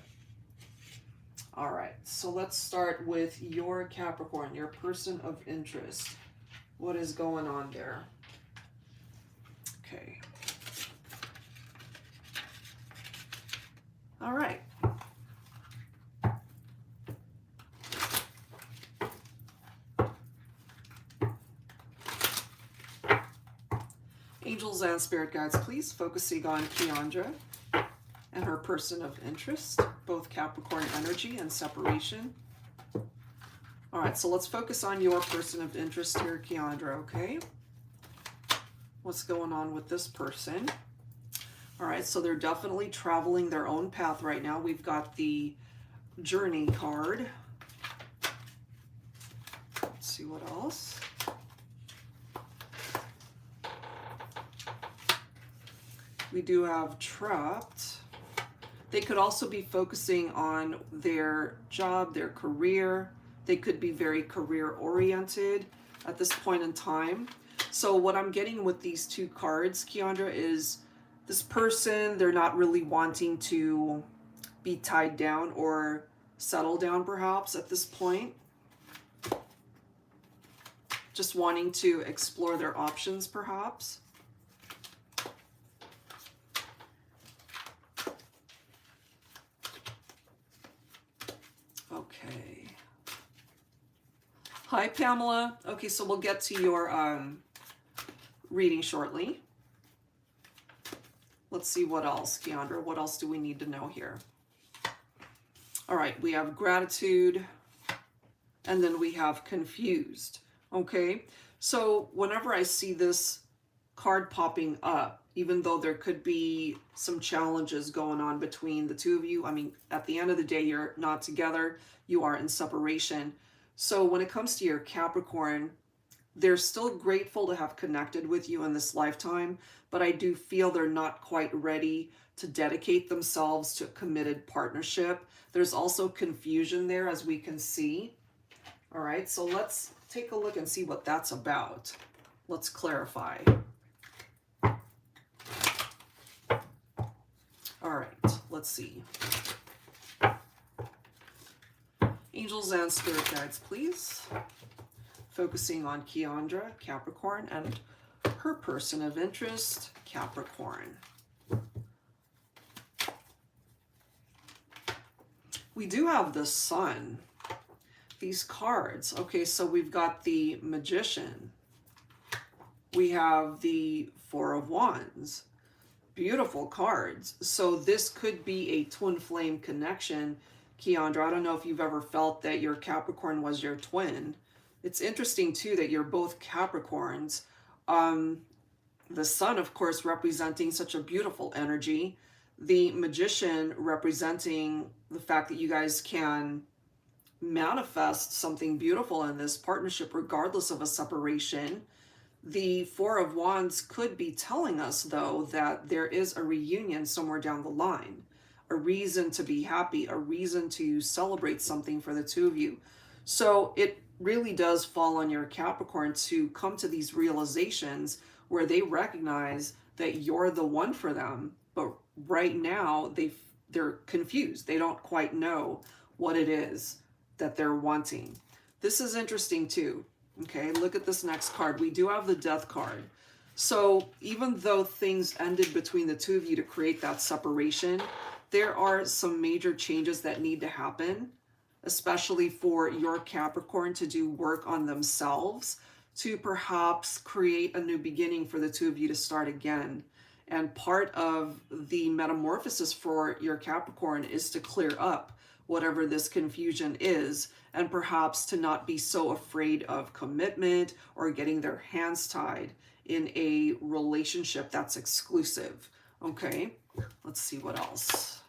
All right, so let's start with your Capricorn, your person of interest. What is going on there? Okay. All right. Angels and spirit guides, please focusing on Kiandra and her person of interest, both Capricorn energy and separation. All right, so let's focus on your person of interest here, Kiandra, okay? What's going on with this person? All right, so they're definitely traveling their own path right now. We've got the Journey card. Let's see what else. We do have Trapped. They could also be focusing on their job, their career. They could be very career oriented at this point in time. So what I'm getting with these two cards, Kiandra, is this person, they're not really wanting to be tied down or settle down perhaps at this point. Just wanting to explore their options perhaps. Okay. Hi, Pamela. Okay, so we'll get to your reading shortly. Let's see what else, Kiandra. What else do we need to know here? All right, we have gratitude, and then we have confused. Okay, so whenever I see this card popping up, even though there could be some challenges going on between the two of you. I mean, at the end of the day, you're not together, you are in separation. So when it comes to your Capricorn, they're still grateful to have connected with you in this lifetime, but I do feel they're not quite ready to dedicate themselves to a committed partnership. There's also confusion there, as we can see. All right, so let's take a look and see what that's about. Let's clarify. All right, let's see. Angels and spirit guides, please. Focusing on Kiandra, Capricorn, and her person of interest, Capricorn. We do have the Sun. These cards. Okay, so we've got the Magician. We have the Four of Wands. Beautiful cards. So this could be a twin flame connection. Kiandra, I don't know if you've ever felt that your Capricorn was your twin. It's interesting too that you're both Capricorns. The Sun, of course, representing such a beautiful energy. The Magician representing the fact that you guys can manifest something beautiful in this partnership regardless of a separation. The Four of Wands could be telling us, though, that there is a reunion somewhere down the line, a reason to be happy, a reason to celebrate something for the two of you. So it really does fall on your Capricorn to come to these realizations where they recognize that you're the one for them, but right now they're confused. They don't quite know what it is that they're wanting. This is interesting too. Okay, look at this next card. We do have the Death card. So even though things ended between the two of you to create that separation, there are some major changes that need to happen, especially for your Capricorn to do work on themselves, to perhaps create a new beginning for the two of you to start again. And part of the metamorphosis for your Capricorn is to clear up whatever this confusion is, and perhaps to not be so afraid of commitment or getting their hands tied in a relationship that's exclusive. Okay, let's see what else.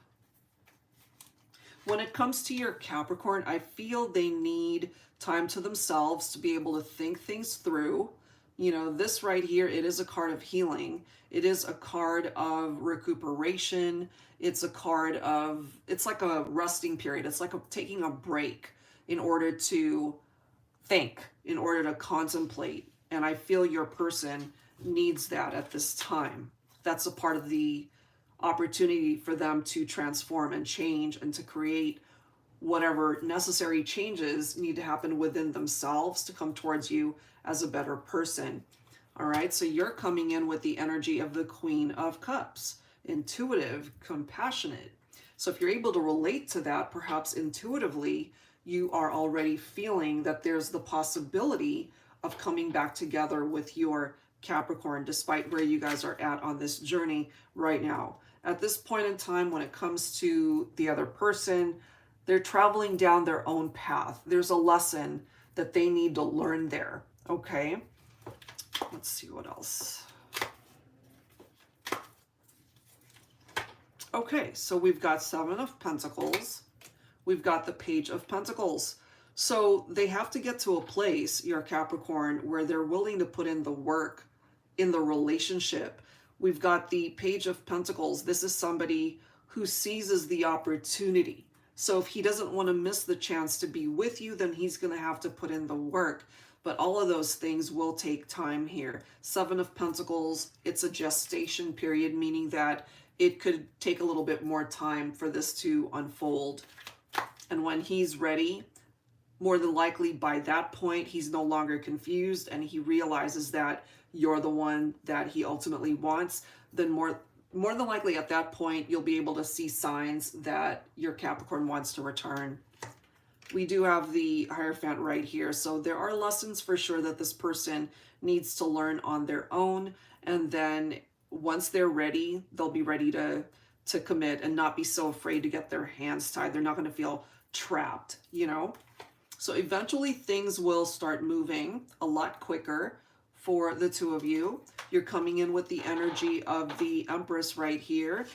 When it comes to your Capricorn, I feel they need time to themselves to be able to think things through. You know, this right here, it is a card of healing. It is a card of recuperation. It's a card of, it's like a resting period. It's like taking a break in order to think, in order to contemplate. And I feel your person needs that at this time. That's a part of the opportunity for them to transform and change and to create whatever necessary changes need to happen within themselves to come towards you as a better person. All right, so you're coming in with the energy of the Queen of Cups, intuitive, compassionate. So if you're able to relate to that, perhaps intuitively, you are already feeling that there's the possibility of coming back together with your Capricorn, despite where you guys are at on this journey right now. At this point in time, when it comes to the other person, they're traveling down their own path. There's a lesson that they need to learn there, okay? Let's see what else. Okay, so we've got Seven of Pentacles. We've got the Page of Pentacles. So they have to get to a place, your Capricorn, where they're willing to put in the work in the relationship. We've got the Page of Pentacles. This is somebody who seizes the opportunity. So if he doesn't want to miss the chance to be with you, then he's going to have to put in the work. But all of those things will take time here. Seven of Pentacles, it's a gestation period, meaning that it could take a little bit more time for this to unfold. And when he's ready, more than likely by that point, he's no longer confused and he realizes that you're the one that he ultimately wants. Then more than likely at that point, you'll be able to see signs that your Capricorn wants to return. We do have the Hierophant right here. So there are lessons for sure that this person needs to learn on their own. And then once they're ready, they'll be ready to commit and not be so afraid to get their hands tied. They're not going to feel trapped, you know? So eventually things will start moving a lot quicker for the two of you. You're coming in with the energy of the Empress right here.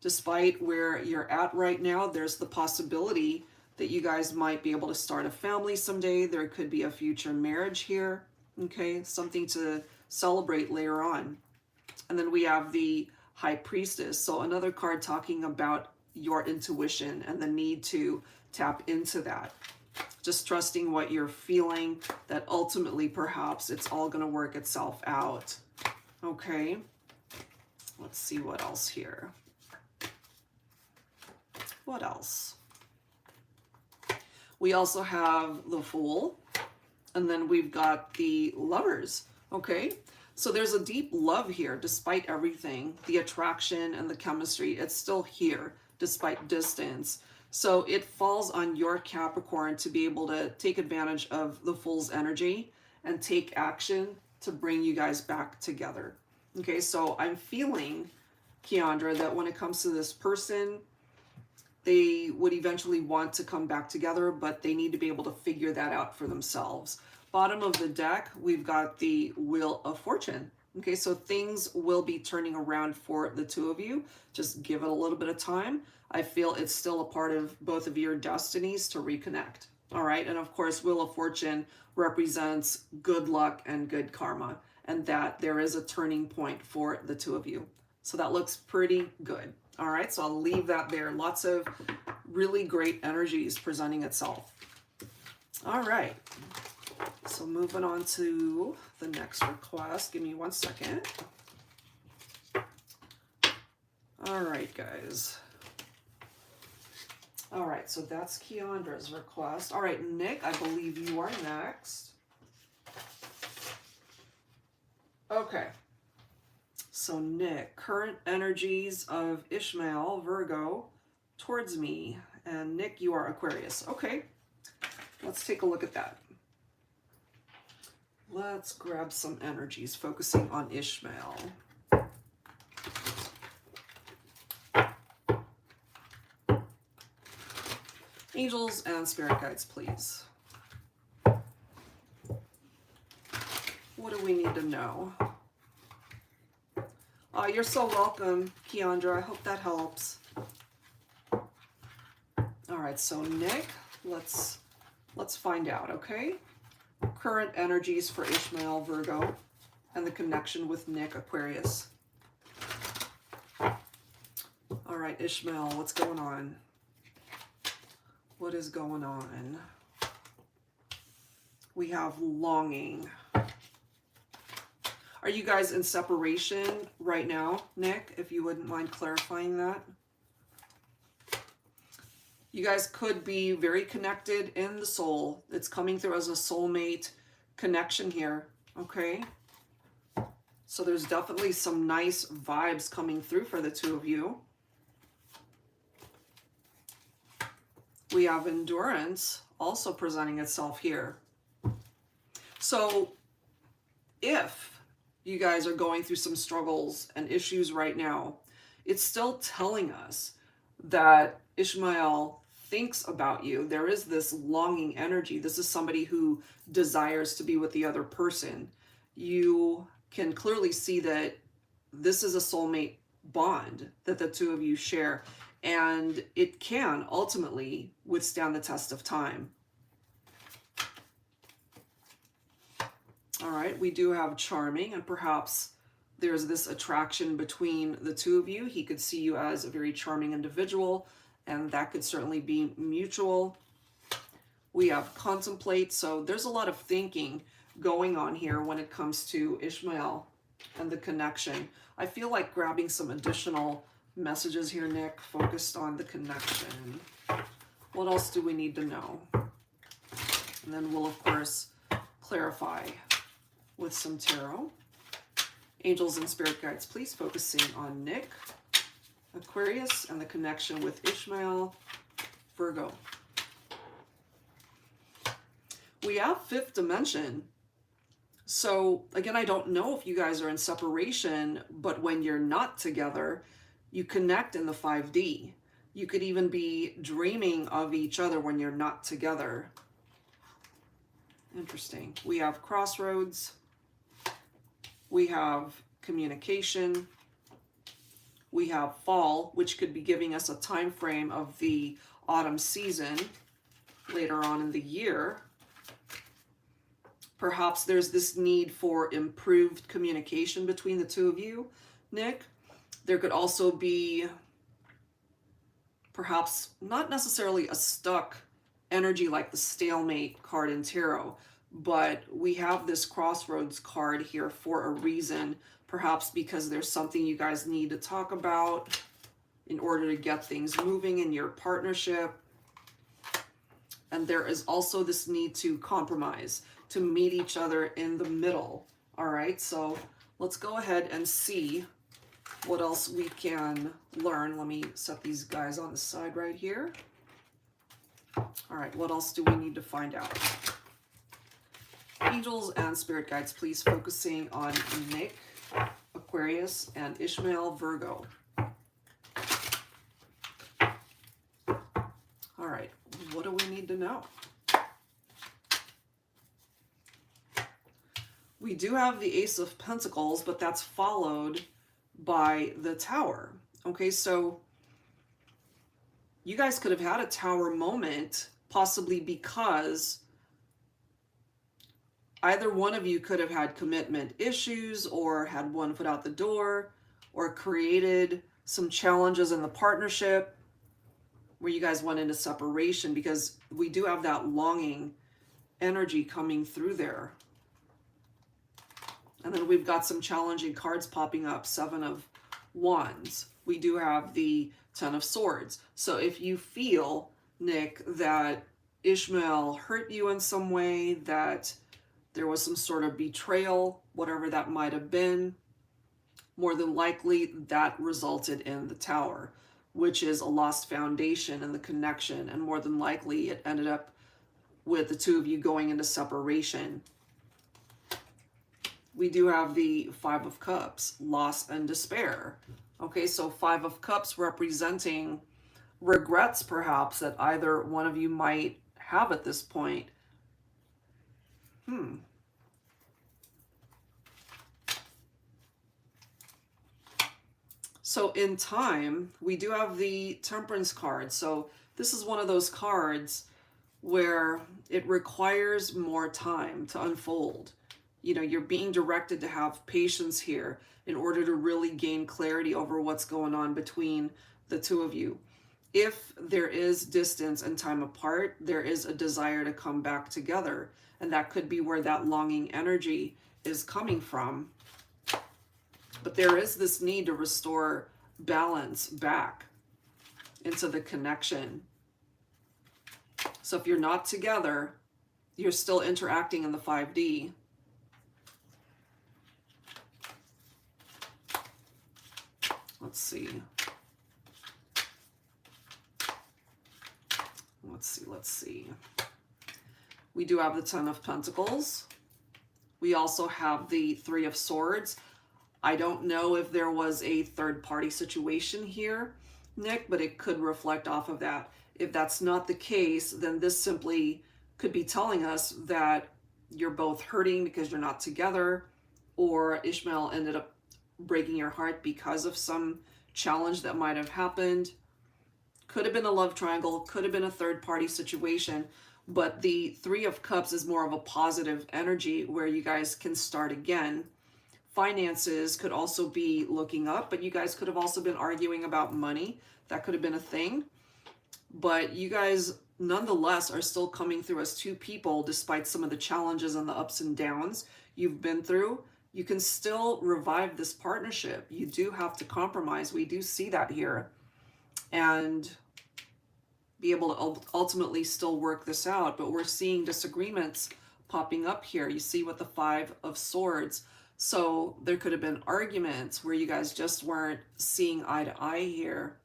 Despite where you're at right now, there's the possibility that you guys might be able to start a family someday. There could be a future marriage here, okay? Something to celebrate later on. And then we have the High Priestess. So another card talking about your intuition and the need to tap into that. Just trusting what you're feeling, that ultimately perhaps it's all going to work itself out. Okay, let's see what else here. What else? We also have the Fool, and then we've got the Lovers. Okay, so there's a deep love here despite everything. The attraction and the chemistry, it's still here despite distance. So it falls on your Capricorn to be able to take advantage of the Fool's energy and take action to bring you guys back together. Okay, so I'm feeling, Kiandra, that when it comes to this person, they would eventually want to come back together, but they need to be able to figure that out for themselves. Bottom of the deck, we've got the Wheel of Fortune. Okay, so things will be turning around for the two of you. Just give it a little bit of time. I feel it's still a part of both of your destinies to reconnect. All right, and of course, Wheel of Fortune represents good luck and good karma, and that there is a turning point for the two of you. So that looks pretty good. All right, so I'll leave that there. Lots of really great energies presenting itself. All right, so moving on to the next request. Give me 1 second. All right, guys. All right, so that's Kiandra's request. All right, Nick, I believe you are next. Okay. So Nick, current energies of Ishmael, Virgo, towards me. And Nick, you are Aquarius. Okay, let's take a look at that. Let's grab some energies focusing on Ishmael. Angels and spirit guides, please. What do we need to know? Oh, you're so welcome, Kiandra. I hope that helps. All right, so Nick, let's find out, okay? Current energies for Ishmael, Virgo, and the connection with Nick, Aquarius. All right, Ishmael, what's going on? What is going on? We have longing. Are you guys in separation right now, Nick? If you wouldn't mind clarifying that. You guys could be very connected in the soul. It's coming through as a soulmate connection here, okay? So there's definitely some nice vibes coming through for the two of you. We have endurance also presenting itself here. So if you guys are going through some struggles and issues right now, it's still telling us that Ishmael thinks about you. There is this longing energy. This is somebody who desires to be with the other person. You can clearly see that this is a soulmate bond that the two of you share, and it can ultimately withstand the test of time. All right, we do have charming, and perhaps there's this attraction between the two of you. He could see you as a very charming individual, and that could certainly be mutual. We have contemplate, so there's a lot of thinking going on here when it comes to Ishmael and the connection. I feel like grabbing some additional messages here, Nick, focused on the connection. What else do we need to know? And then we'll, of course, clarify with some tarot. Angels and spirit guides, please, focusing on Nick, Aquarius, and the connection with Ishmael, Virgo. We have fifth dimension. So again, I don't know if you guys are in separation, but when you're not together, you connect in the 5D. You could even be dreaming of each other when you're not together. Interesting. We have crossroads. We have communication. We have fall, which could be giving us a time frame of the autumn season later on in the year. Perhaps there's this need for improved communication between the two of you, Nick. There could also be perhaps not necessarily a stuck energy like the stalemate card in tarot, but we have this crossroads card here for a reason, perhaps because there's something you guys need to talk about in order to get things moving in your partnership. And there is also this need to compromise, to meet each other in the middle. All right, so let's go ahead and see what else we can learn. Let me set these guys on the side right here. All right, what else do we need to find out? Angels and spirit guides, please, focusing on Nick, Aquarius, and Ishmael, Virgo. All right, what do we need to know? We do have the Ace of Pentacles, but that's followed by the Tower. Okay, so you guys could have had a Tower moment, possibly because either one of you could have had commitment issues or had one foot out the door or created some challenges in the partnership where you guys went into separation, because we do have that longing energy coming through there. And then we've got some challenging cards popping up. 7 of Wands. We do have the 10 of Swords. So if you feel, Nick, that Ishmael hurt you in some way, that there was some sort of betrayal, whatever that might have been, more than likely that resulted in the Tower, which is a lost foundation in the connection. And more than likely it ended up with the two of you going into separation. We do have the 5 of Cups, loss and despair. Okay, so 5 of Cups representing regrets, perhaps, that either one of you might have at this point. So in time, we do have the Temperance card. So this is one of those cards where it requires more time to unfold. You know, you're being directed to have patience here in order to really gain clarity over what's going on between the two of you. If there is distance and time apart, there is a desire to come back together. And that could be where that longing energy is coming from. But there is this need to restore balance back into the connection. So if you're not together, you're still interacting in the 5D. Let's see. Let's see. We do have the 10 of Pentacles. We also have the 3 of Swords. I don't know if there was a third-party situation here, Nick, but it could reflect off of that. If that's not the case, then this simply could be telling us that you're both hurting because you're not together, or Ishmael ended up breaking your heart because of some challenge that might have happened. Could have been a love triangle, could have been a third-party situation, but the 3 of Cups is more of a positive energy where you guys can start again. Finances could also be looking up, but you guys could have also been arguing about money. That could have been a thing. But you guys, nonetheless, are still coming through as two people, despite some of the challenges and the ups and downs you've been through. You can still revive this partnership. You do have to compromise. We do see that here. And be able to ultimately still work this out. But we're seeing disagreements popping up here. You see with the 5 of Swords. So there could have been arguments where you guys just weren't seeing eye to eye here.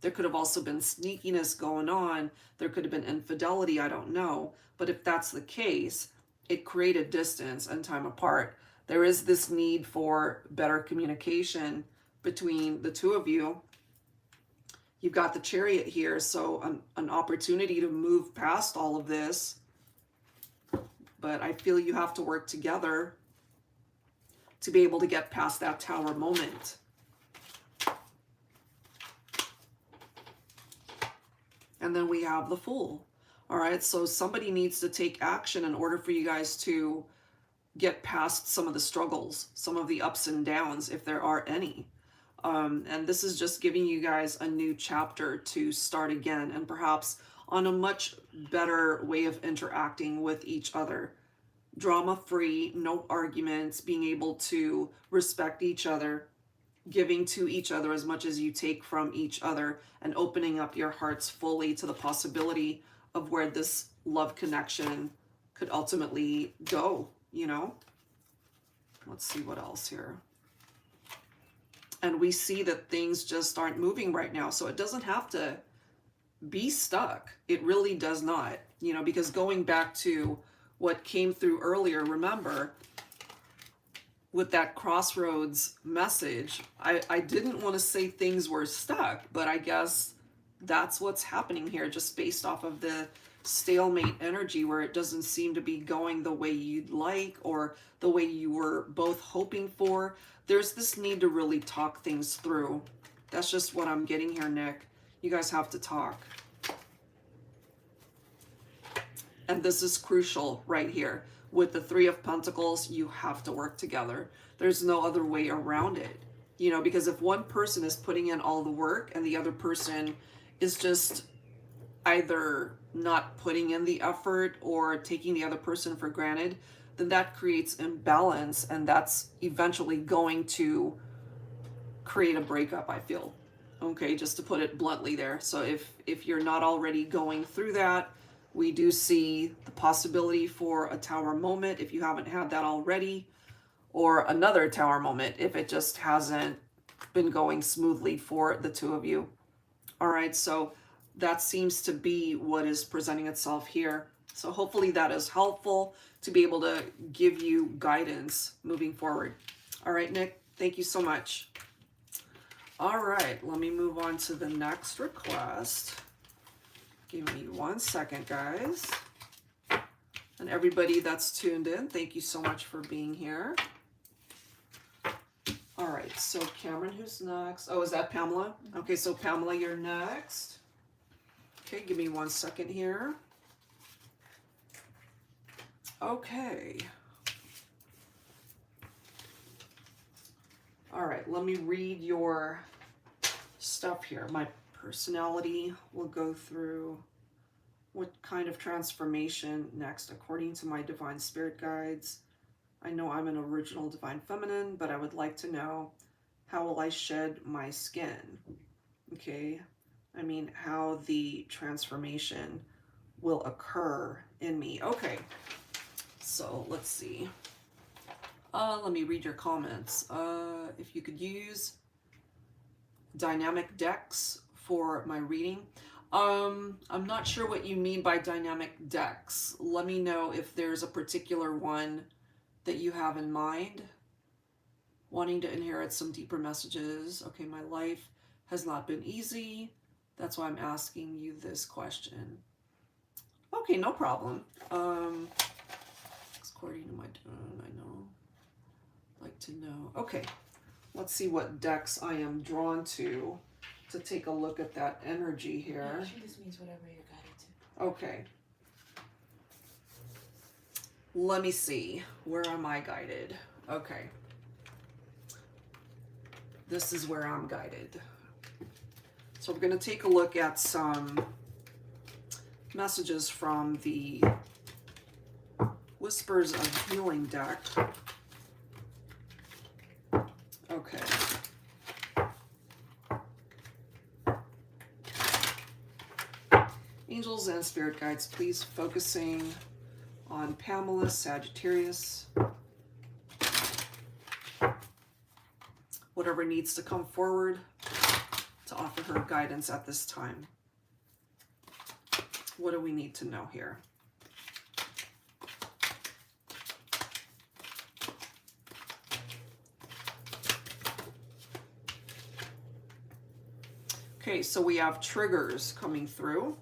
There could have also been sneakiness going on. There could have been infidelity, I don't know. But if that's the case, it created distance and time apart. There is this need for better communication between the two of you. You've got the Chariot here, so an opportunity to move past all of this. But I feel you have to work together. to be able to get past that Tower moment. And then we have the Fool. All right, so somebody needs to take action in order for you guys to get past some of the struggles, some of the ups and downs, if there are any. And this is just giving you guys a new chapter to start again, and perhaps on a much better way of interacting with each other. Drama-free, no arguments, being able to respect each other, giving to each other as much as you take from each other, and opening up your hearts fully to the possibility of where this love connection could ultimately go, you know? Let's see what else here. And we see that things just aren't moving right now. So it doesn't have to be stuck. It really does not, you know, because going back to what came through earlier, remember, with that crossroads message, I didn't want to say things were stuck, but I guess that's what's happening here, just based off of the stalemate energy, where it doesn't seem to be going the way you'd like or the way you were both hoping for. There's this need to really talk things through. That's just what I'm getting here, Nick. You guys have to talk. And this is crucial right here. With the Three of Pentacles, you have to work together. There's no other way around it. You know, because if one person is putting in all the work and the other person is just either not putting in the effort or taking the other person for granted, then that creates imbalance, and that's eventually going to create a breakup, I feel. Okay, just to put it bluntly there. So if you're not already going through that, we do see the possibility for a Tower moment if you haven't had that already, or another Tower moment if it just hasn't been going smoothly for the two of you. All right, so that seems to be what is presenting itself here. So hopefully that is helpful to be able to give you guidance moving forward. All right, Nick, thank you so much. All right, let me move on to the next request. Give me 1 second, guys. And everybody that's tuned in, thank you so much for being here. All right, so Cameron, who's next? Oh, is that Pamela? Okay, so Pamela, you're next. Okay, give me 1 second here. Okay. All right, let me read your stuff here. My personality will go through what kind of transformation next according to my divine spirit guides. I know I'm an original divine feminine, but I would like to know, how will I shed my skin? Okay, I mean, how the transformation will occur in me. Okay, so let's see. Let me read your comments. If you could use dynamic decks for my reading. I'm not sure what you mean by dynamic decks. Let me know if there's a particular one that you have in mind. Wanting to inherit some deeper messages. Okay, my life has not been easy. That's why I'm asking you this question. Okay, no problem. According to my tone, I know. Like to know. Okay, let's see what decks I am drawn to take a look at that energy here. Yeah, she just means whatever you're guided to. Okay. Let me see. Where am I guided? Okay. This is where I'm guided. So we're going to take a look at some messages from the Whispers of Healing deck. Okay. Angels and spirit guides, please focusing on Pamela, Sagittarius. Whatever needs to come forward to offer her guidance at this time. What do we need to know here? Okay, so we have triggers coming through.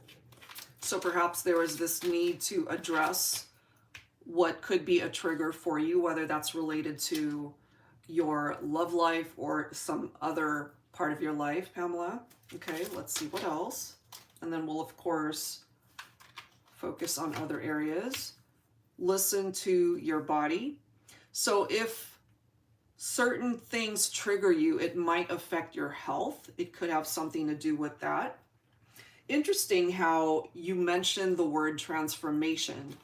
So perhaps there is this need to address what could be a trigger for you, whether that's related to your love life or some other part of your life, Pamela. Okay, let's see what else. And then we'll, of course, focus on other areas. Listen to your body. So if certain things trigger you, it might affect your health. It could have something to do with that. Interesting how you mentioned the word transformation.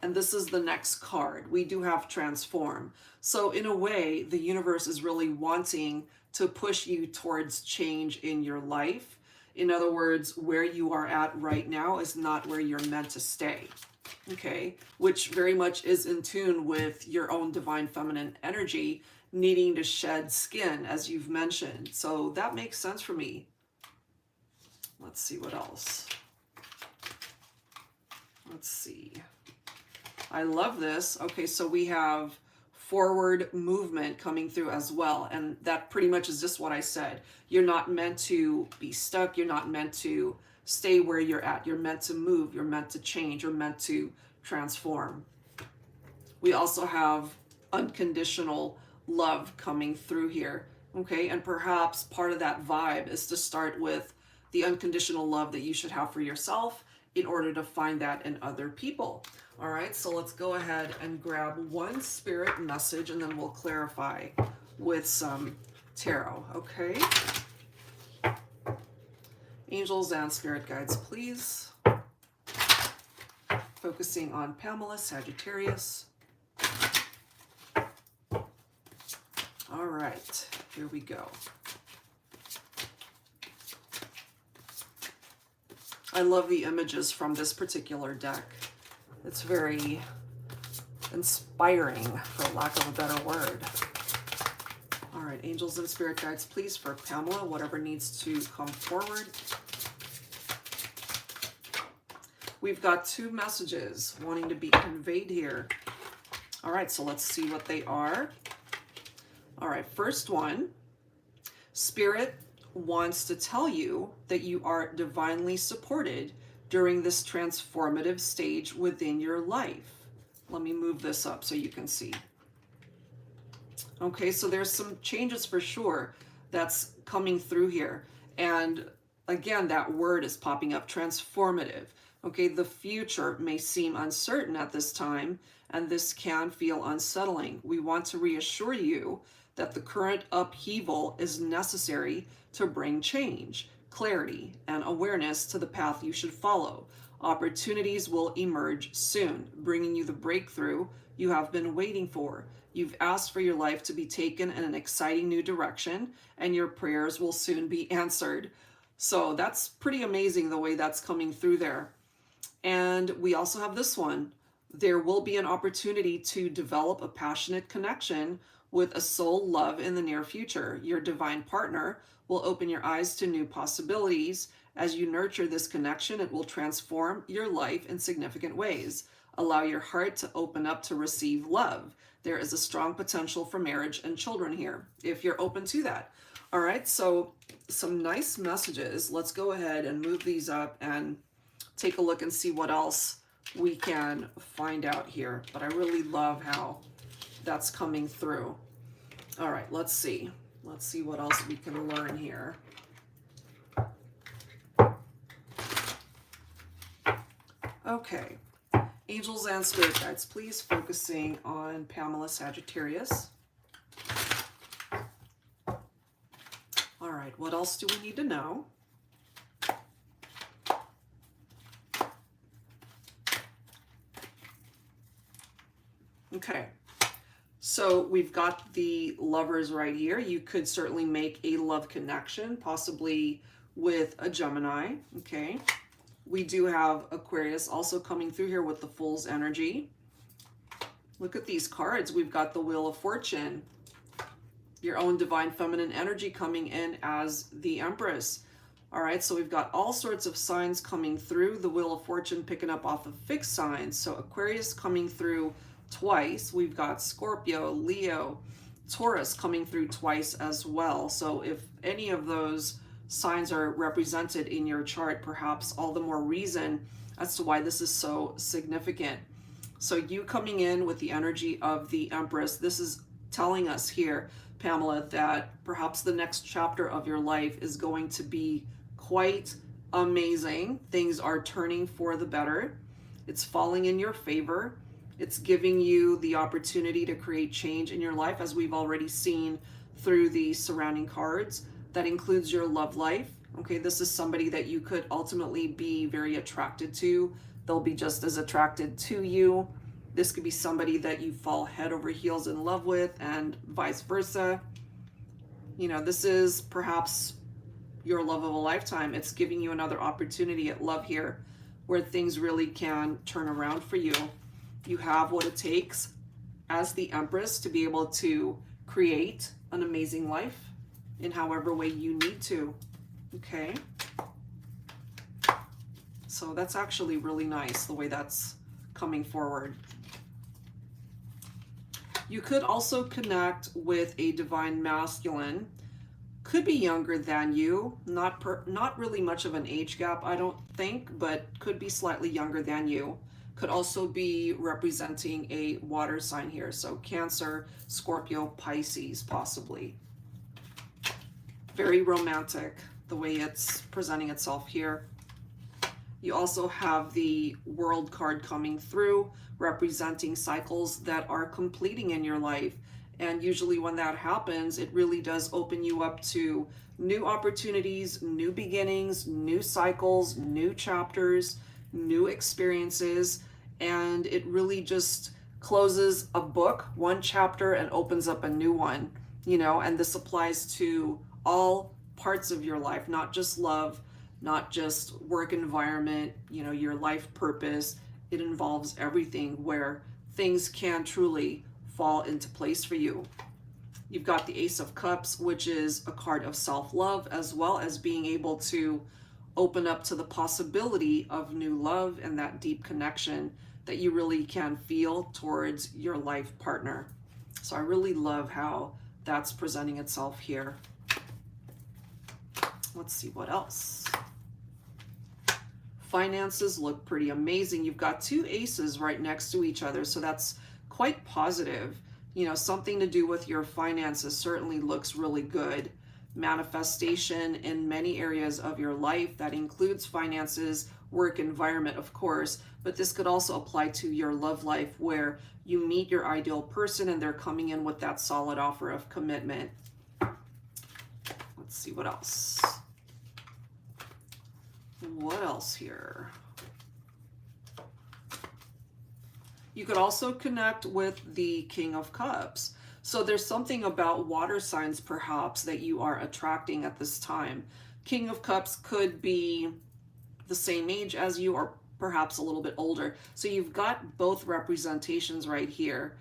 And this is the next card. We do have transform. So in a way, the universe is really wanting to push you towards change in your life. In other words, where you are at right now is not where you're meant to stay. Okay, which very much is in tune with your own divine feminine energy needing to shed skin, as you've mentioned. So that makes sense for me. Let's see what else. Let's see. I love this. Okay, so we have forward movement coming through as well. And that pretty much is just what I said. You're not meant to be stuck. You're not meant to stay where you're at. You're meant to move. You're meant to change. You're meant to transform. We also have unconditional love coming through here. Okay, and perhaps part of that vibe is to start with the unconditional love that you should have for yourself in order to find that in other people. All right, so let's go ahead and grab one spirit message and then we'll clarify with some tarot, okay? Angels and spirit guides, please. Focusing on Pamela, Sagittarius. All right, here we go. I love the images from this particular deck. It's very inspiring, for lack of a better word. All right, angels and spirit guides, please, for Pamela, whatever needs to come forward. We've got two messages wanting to be conveyed here. All right, so let's see what they are. All right, first one, Spirit wants to tell you that you are divinely supported during this transformative stage within your life. Let me move this up so you can see. Okay, so there's some changes for sure that's coming through here. And again, that word is popping up, transformative. Okay, the future may seem uncertain at this time, and this can feel unsettling. We want to reassure you that the current upheaval is necessary to bring change, clarity, and awareness to the path you should follow. Opportunities will emerge soon, bringing you the breakthrough you have been waiting for. You've asked for your life to be taken in an exciting new direction, and your prayers will soon be answered. So that's pretty amazing the way that's coming through there. And we also have this one. There will be an opportunity to develop a passionate connection with a soul love in the near future. Your divine partner will open your eyes to new possibilities. As you nurture this connection, it will transform your life in significant ways. Allow your heart to open up to receive love. There is a strong potential for marriage and children here, if you're open to that. All right, so some nice messages. Let's go ahead and move these up and take a look and see what else we can find out here. But I really love how that's coming through. All right, let's see. Let's see what else we can learn here. Okay, angels and spirit guides, please, focusing on Pamela, Sagittarius. All right, what else do we need to know? Okay, so we've got the lovers right here. You could certainly make a love connection, possibly with a Gemini, okay? We do have Aquarius also coming through here with the Fool's energy. Look at these cards. We've got the Wheel of Fortune, your own divine feminine energy coming in as the Empress. All right, so we've got all sorts of signs coming through. The Wheel of Fortune picking up off of fixed signs. So Aquarius coming through twice. We've got Scorpio, Leo, Taurus coming through twice as well. So if any of those signs are represented in your chart, perhaps all the more reason as to why this is so significant. So you coming in with the energy of the Empress, this is telling us here, Pamela, that perhaps the next chapter of your life is going to be quite amazing. Things are turning for the better. It's falling in your favor. It's giving you the opportunity to create change in your life, as we've already seen through the surrounding cards. That includes your love life. Okay, this is somebody that you could ultimately be very attracted to. They'll be just as attracted to you. This could be somebody that you fall head over heels in love with, and vice versa. You know, this is perhaps your love of a lifetime. It's giving you another opportunity at love here, where things really can turn around for you. You have what it takes as the Empress to be able to create an amazing life in however way you need to. Okay. So that's actually really nice, the way that's coming forward. You could also connect with a divine masculine. Could be younger than you, not really much of an age gap, I don't think, but could be slightly younger than you. Could also be representing a water sign here, so Cancer, Scorpio, Pisces, possibly. Very romantic, the way it's presenting itself here. You also have the World card coming through, representing cycles that are completing in your life. And usually when that happens, it really does open you up to new opportunities, new beginnings, new cycles, new chapters, new experiences. And it really just closes a book, one chapter, and opens up a new one, you know. And this applies to all parts of your life, not just love, not just work environment, you know, your life purpose. It involves everything, where things can truly fall into place for you. You've got the Ace of Cups, which is a card of self-love, as well as being able to open up to the possibility of new love and that deep connection that you really can feel towards your life partner. So I really love how that's presenting itself here. Let's see what else. Finances look pretty amazing. You've got two aces right next to each other, so that's quite positive. You know, something to do with your finances certainly looks really good. Manifestation in many areas of your life. That includes finances, work environment, of course, but this could also apply to your love life, where you meet your ideal person and they're coming in with that solid offer of commitment. Let's see what else. What else here? You could also connect with the King of Cups. So there's something about water signs perhaps that you are attracting at this time. King of Cups could be the same age as you, or perhaps a little bit older. So you've got both representations right here,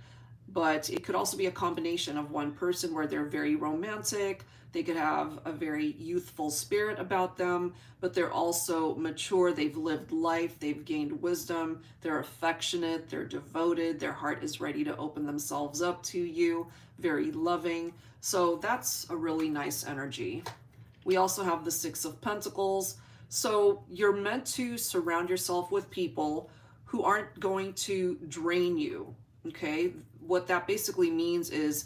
but it could also be a combination of one person where they're very romantic. They could have a very youthful spirit about them, but they're also mature. They've lived life. They've gained wisdom. They're affectionate. They're devoted. Their heart is ready to open themselves up to you. Very loving. So that's a really nice energy. We also have the Six of Pentacles. So you're meant to surround yourself with people who aren't going to drain you. Okay? What that basically means is,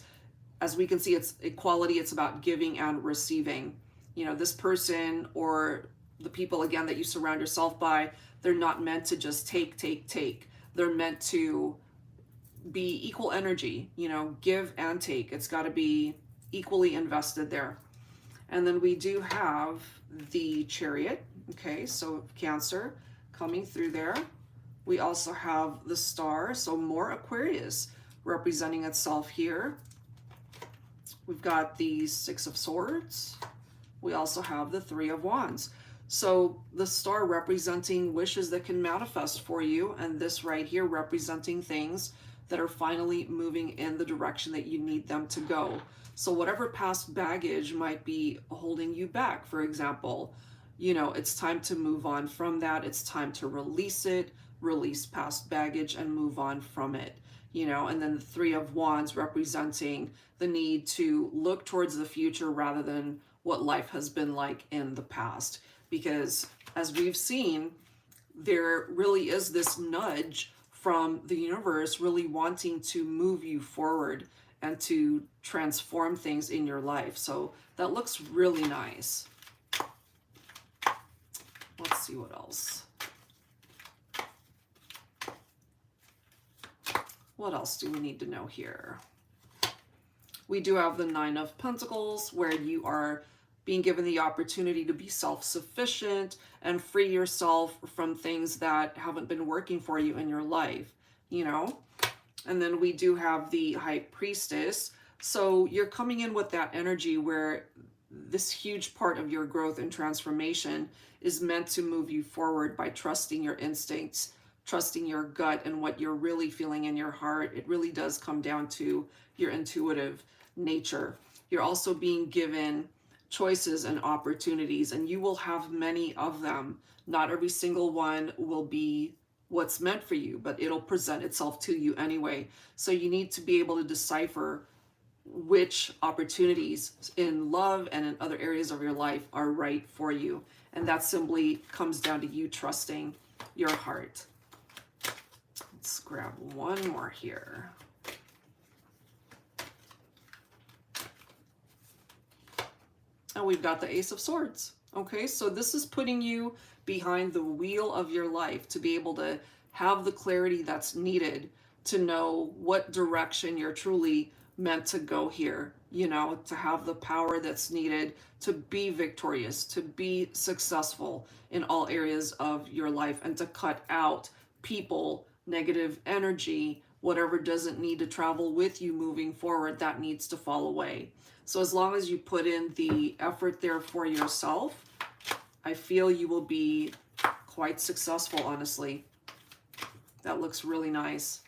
as we can see, it's equality. It's about giving and receiving. You know, this person or the people, again, that you surround yourself by, they're not meant to just take. They're meant to be equal energy, you know, give and take. It's got to be equally invested there. And then we do have the Chariot. Okay, so Cancer coming through there. We also have the Star, so more Aquarius representing itself here. We've got the Six of Swords. We also have the Three of Wands. So the Star representing wishes that can manifest for you, and this right here representing things that are finally moving in the direction that you need them to go. So whatever past baggage might be holding you back, for example, you know, it's time to move on from that. It's time to release it, release past baggage and move on from it. You know, and then the Three of Wands representing the need to look towards the future rather than what life has been like in the past. Because as we've seen, there really is this nudge from the universe really wanting to move you forward and to transform things in your life. So that looks really nice. Let's see what else. What else do we need to know here? We do have the Nine of Pentacles, where you are being given the opportunity to be self-sufficient and free yourself from things that haven't been working for you in your life, you know? And then we do have the High Priestess. So you're coming in with that energy where this huge part of your growth and transformation is meant to move you forward by trusting your instincts, trusting your gut and what you're really feeling in your heart. It really does come down to your intuitive nature. You're also being given choices and opportunities, and you will have many of them. Not every single one will be what's meant for you, but it'll present itself to you anyway. So you need to be able to decipher which opportunities in love and in other areas of your life are right for you. And that simply comes down to you trusting your heart. Let's grab one more here. And we've got the Ace of Swords. Okay, so this is putting you behind the wheel of your life to be able to have the clarity that's needed to know what direction you're truly meant to go here, you know, to have the power that's needed to be victorious, to be successful in all areas of your life, and to cut out people, negative energy, whatever doesn't need to travel with you moving forward, that needs to fall away. So as long as you put in the effort there for yourself, I feel you will be quite successful, honestly. That looks really nice.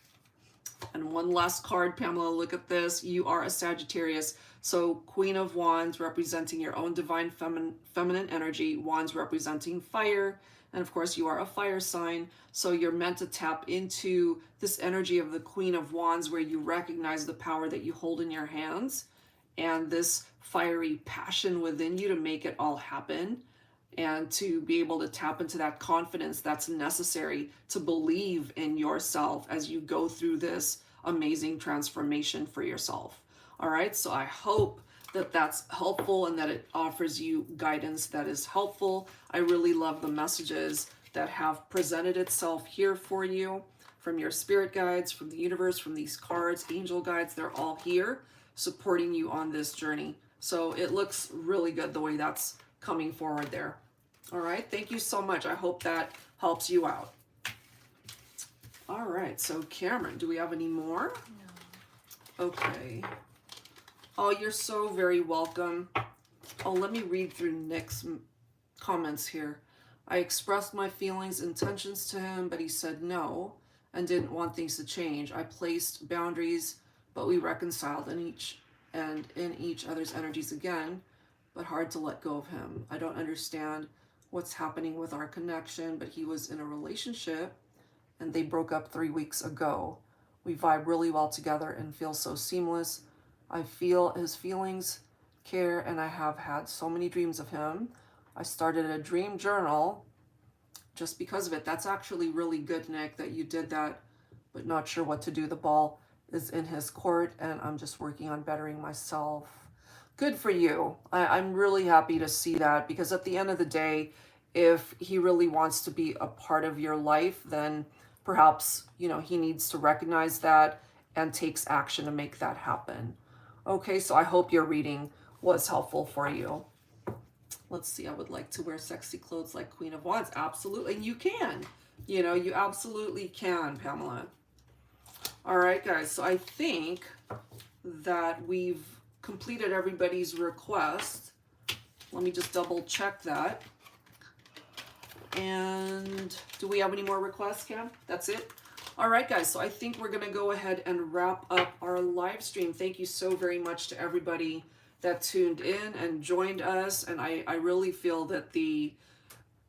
And one last card, Pamela, look at this. You are a Sagittarius. So Queen of Wands representing your own divine feminine energy, Wands representing fire. And of course, you are a fire sign. So you're meant to tap into this energy of the Queen of Wands, where you recognize the power that you hold in your hands and this fiery passion within you to make it all happen, and to be able to tap into that confidence that's necessary to believe in yourself as you go through this amazing transformation for yourself. All right, so I hope that that's helpful and that it offers you guidance that is helpful. I really love the messages that have presented itself here for you from your spirit guides, from the universe, from these cards, angel guides. They're all here supporting you on this journey. So it looks really good the way that's coming forward there. All right, thank you so much. I hope that helps you out. All right, so Cameron, do we have any more? No. Okay. Oh, you're so very welcome. Oh, let me read through Nick's comments here. I expressed my feelings, intentions to him, but he said no and didn't want things to change. I placed boundaries, but we reconciled in each other's energies again, but hard to let go of him. I don't understand what's happening with our connection, but he was in a relationship and they broke up 3 weeks ago. We vibe really well together and feel so seamless. I feel his feelings, care, and I have had so many dreams of him. I started a dream journal just because of it. That's actually really good, Nick, that you did that, but not sure what to do. The ball is in his court and I'm just working on bettering myself. Good for you. I'm really happy to see that, because at the end of the day, if he really wants to be a part of your life, then perhaps, you know, he needs to recognize that and takes action to make that happen. Okay, so I hope your reading was helpful for you. Let's see, I would like to wear sexy clothes like Queen of Wands. Absolutely, and you can. You know, you absolutely can, Pamela. All right, guys, so I think that we've completed everybody's request. Let me just double check that. And do we have any more requests, Cam? That's it? All right, guys, so I think we're gonna go ahead and wrap up our live stream. Thank you so very much to everybody that tuned in and joined us. And I really feel that the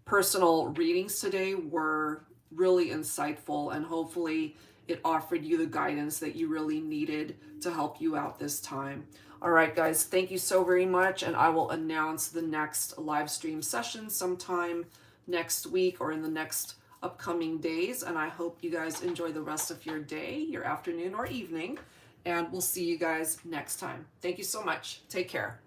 personal readings today were really insightful, and hopefully it offered you the guidance that you really needed to help you out this time. All right, guys, thank you so very much. And I will announce the next live stream session sometime next week or in the next upcoming days. And I hope you guys enjoy the rest of your day, your afternoon or evening. and we'll see you guys next time. Thank you so much. Take care.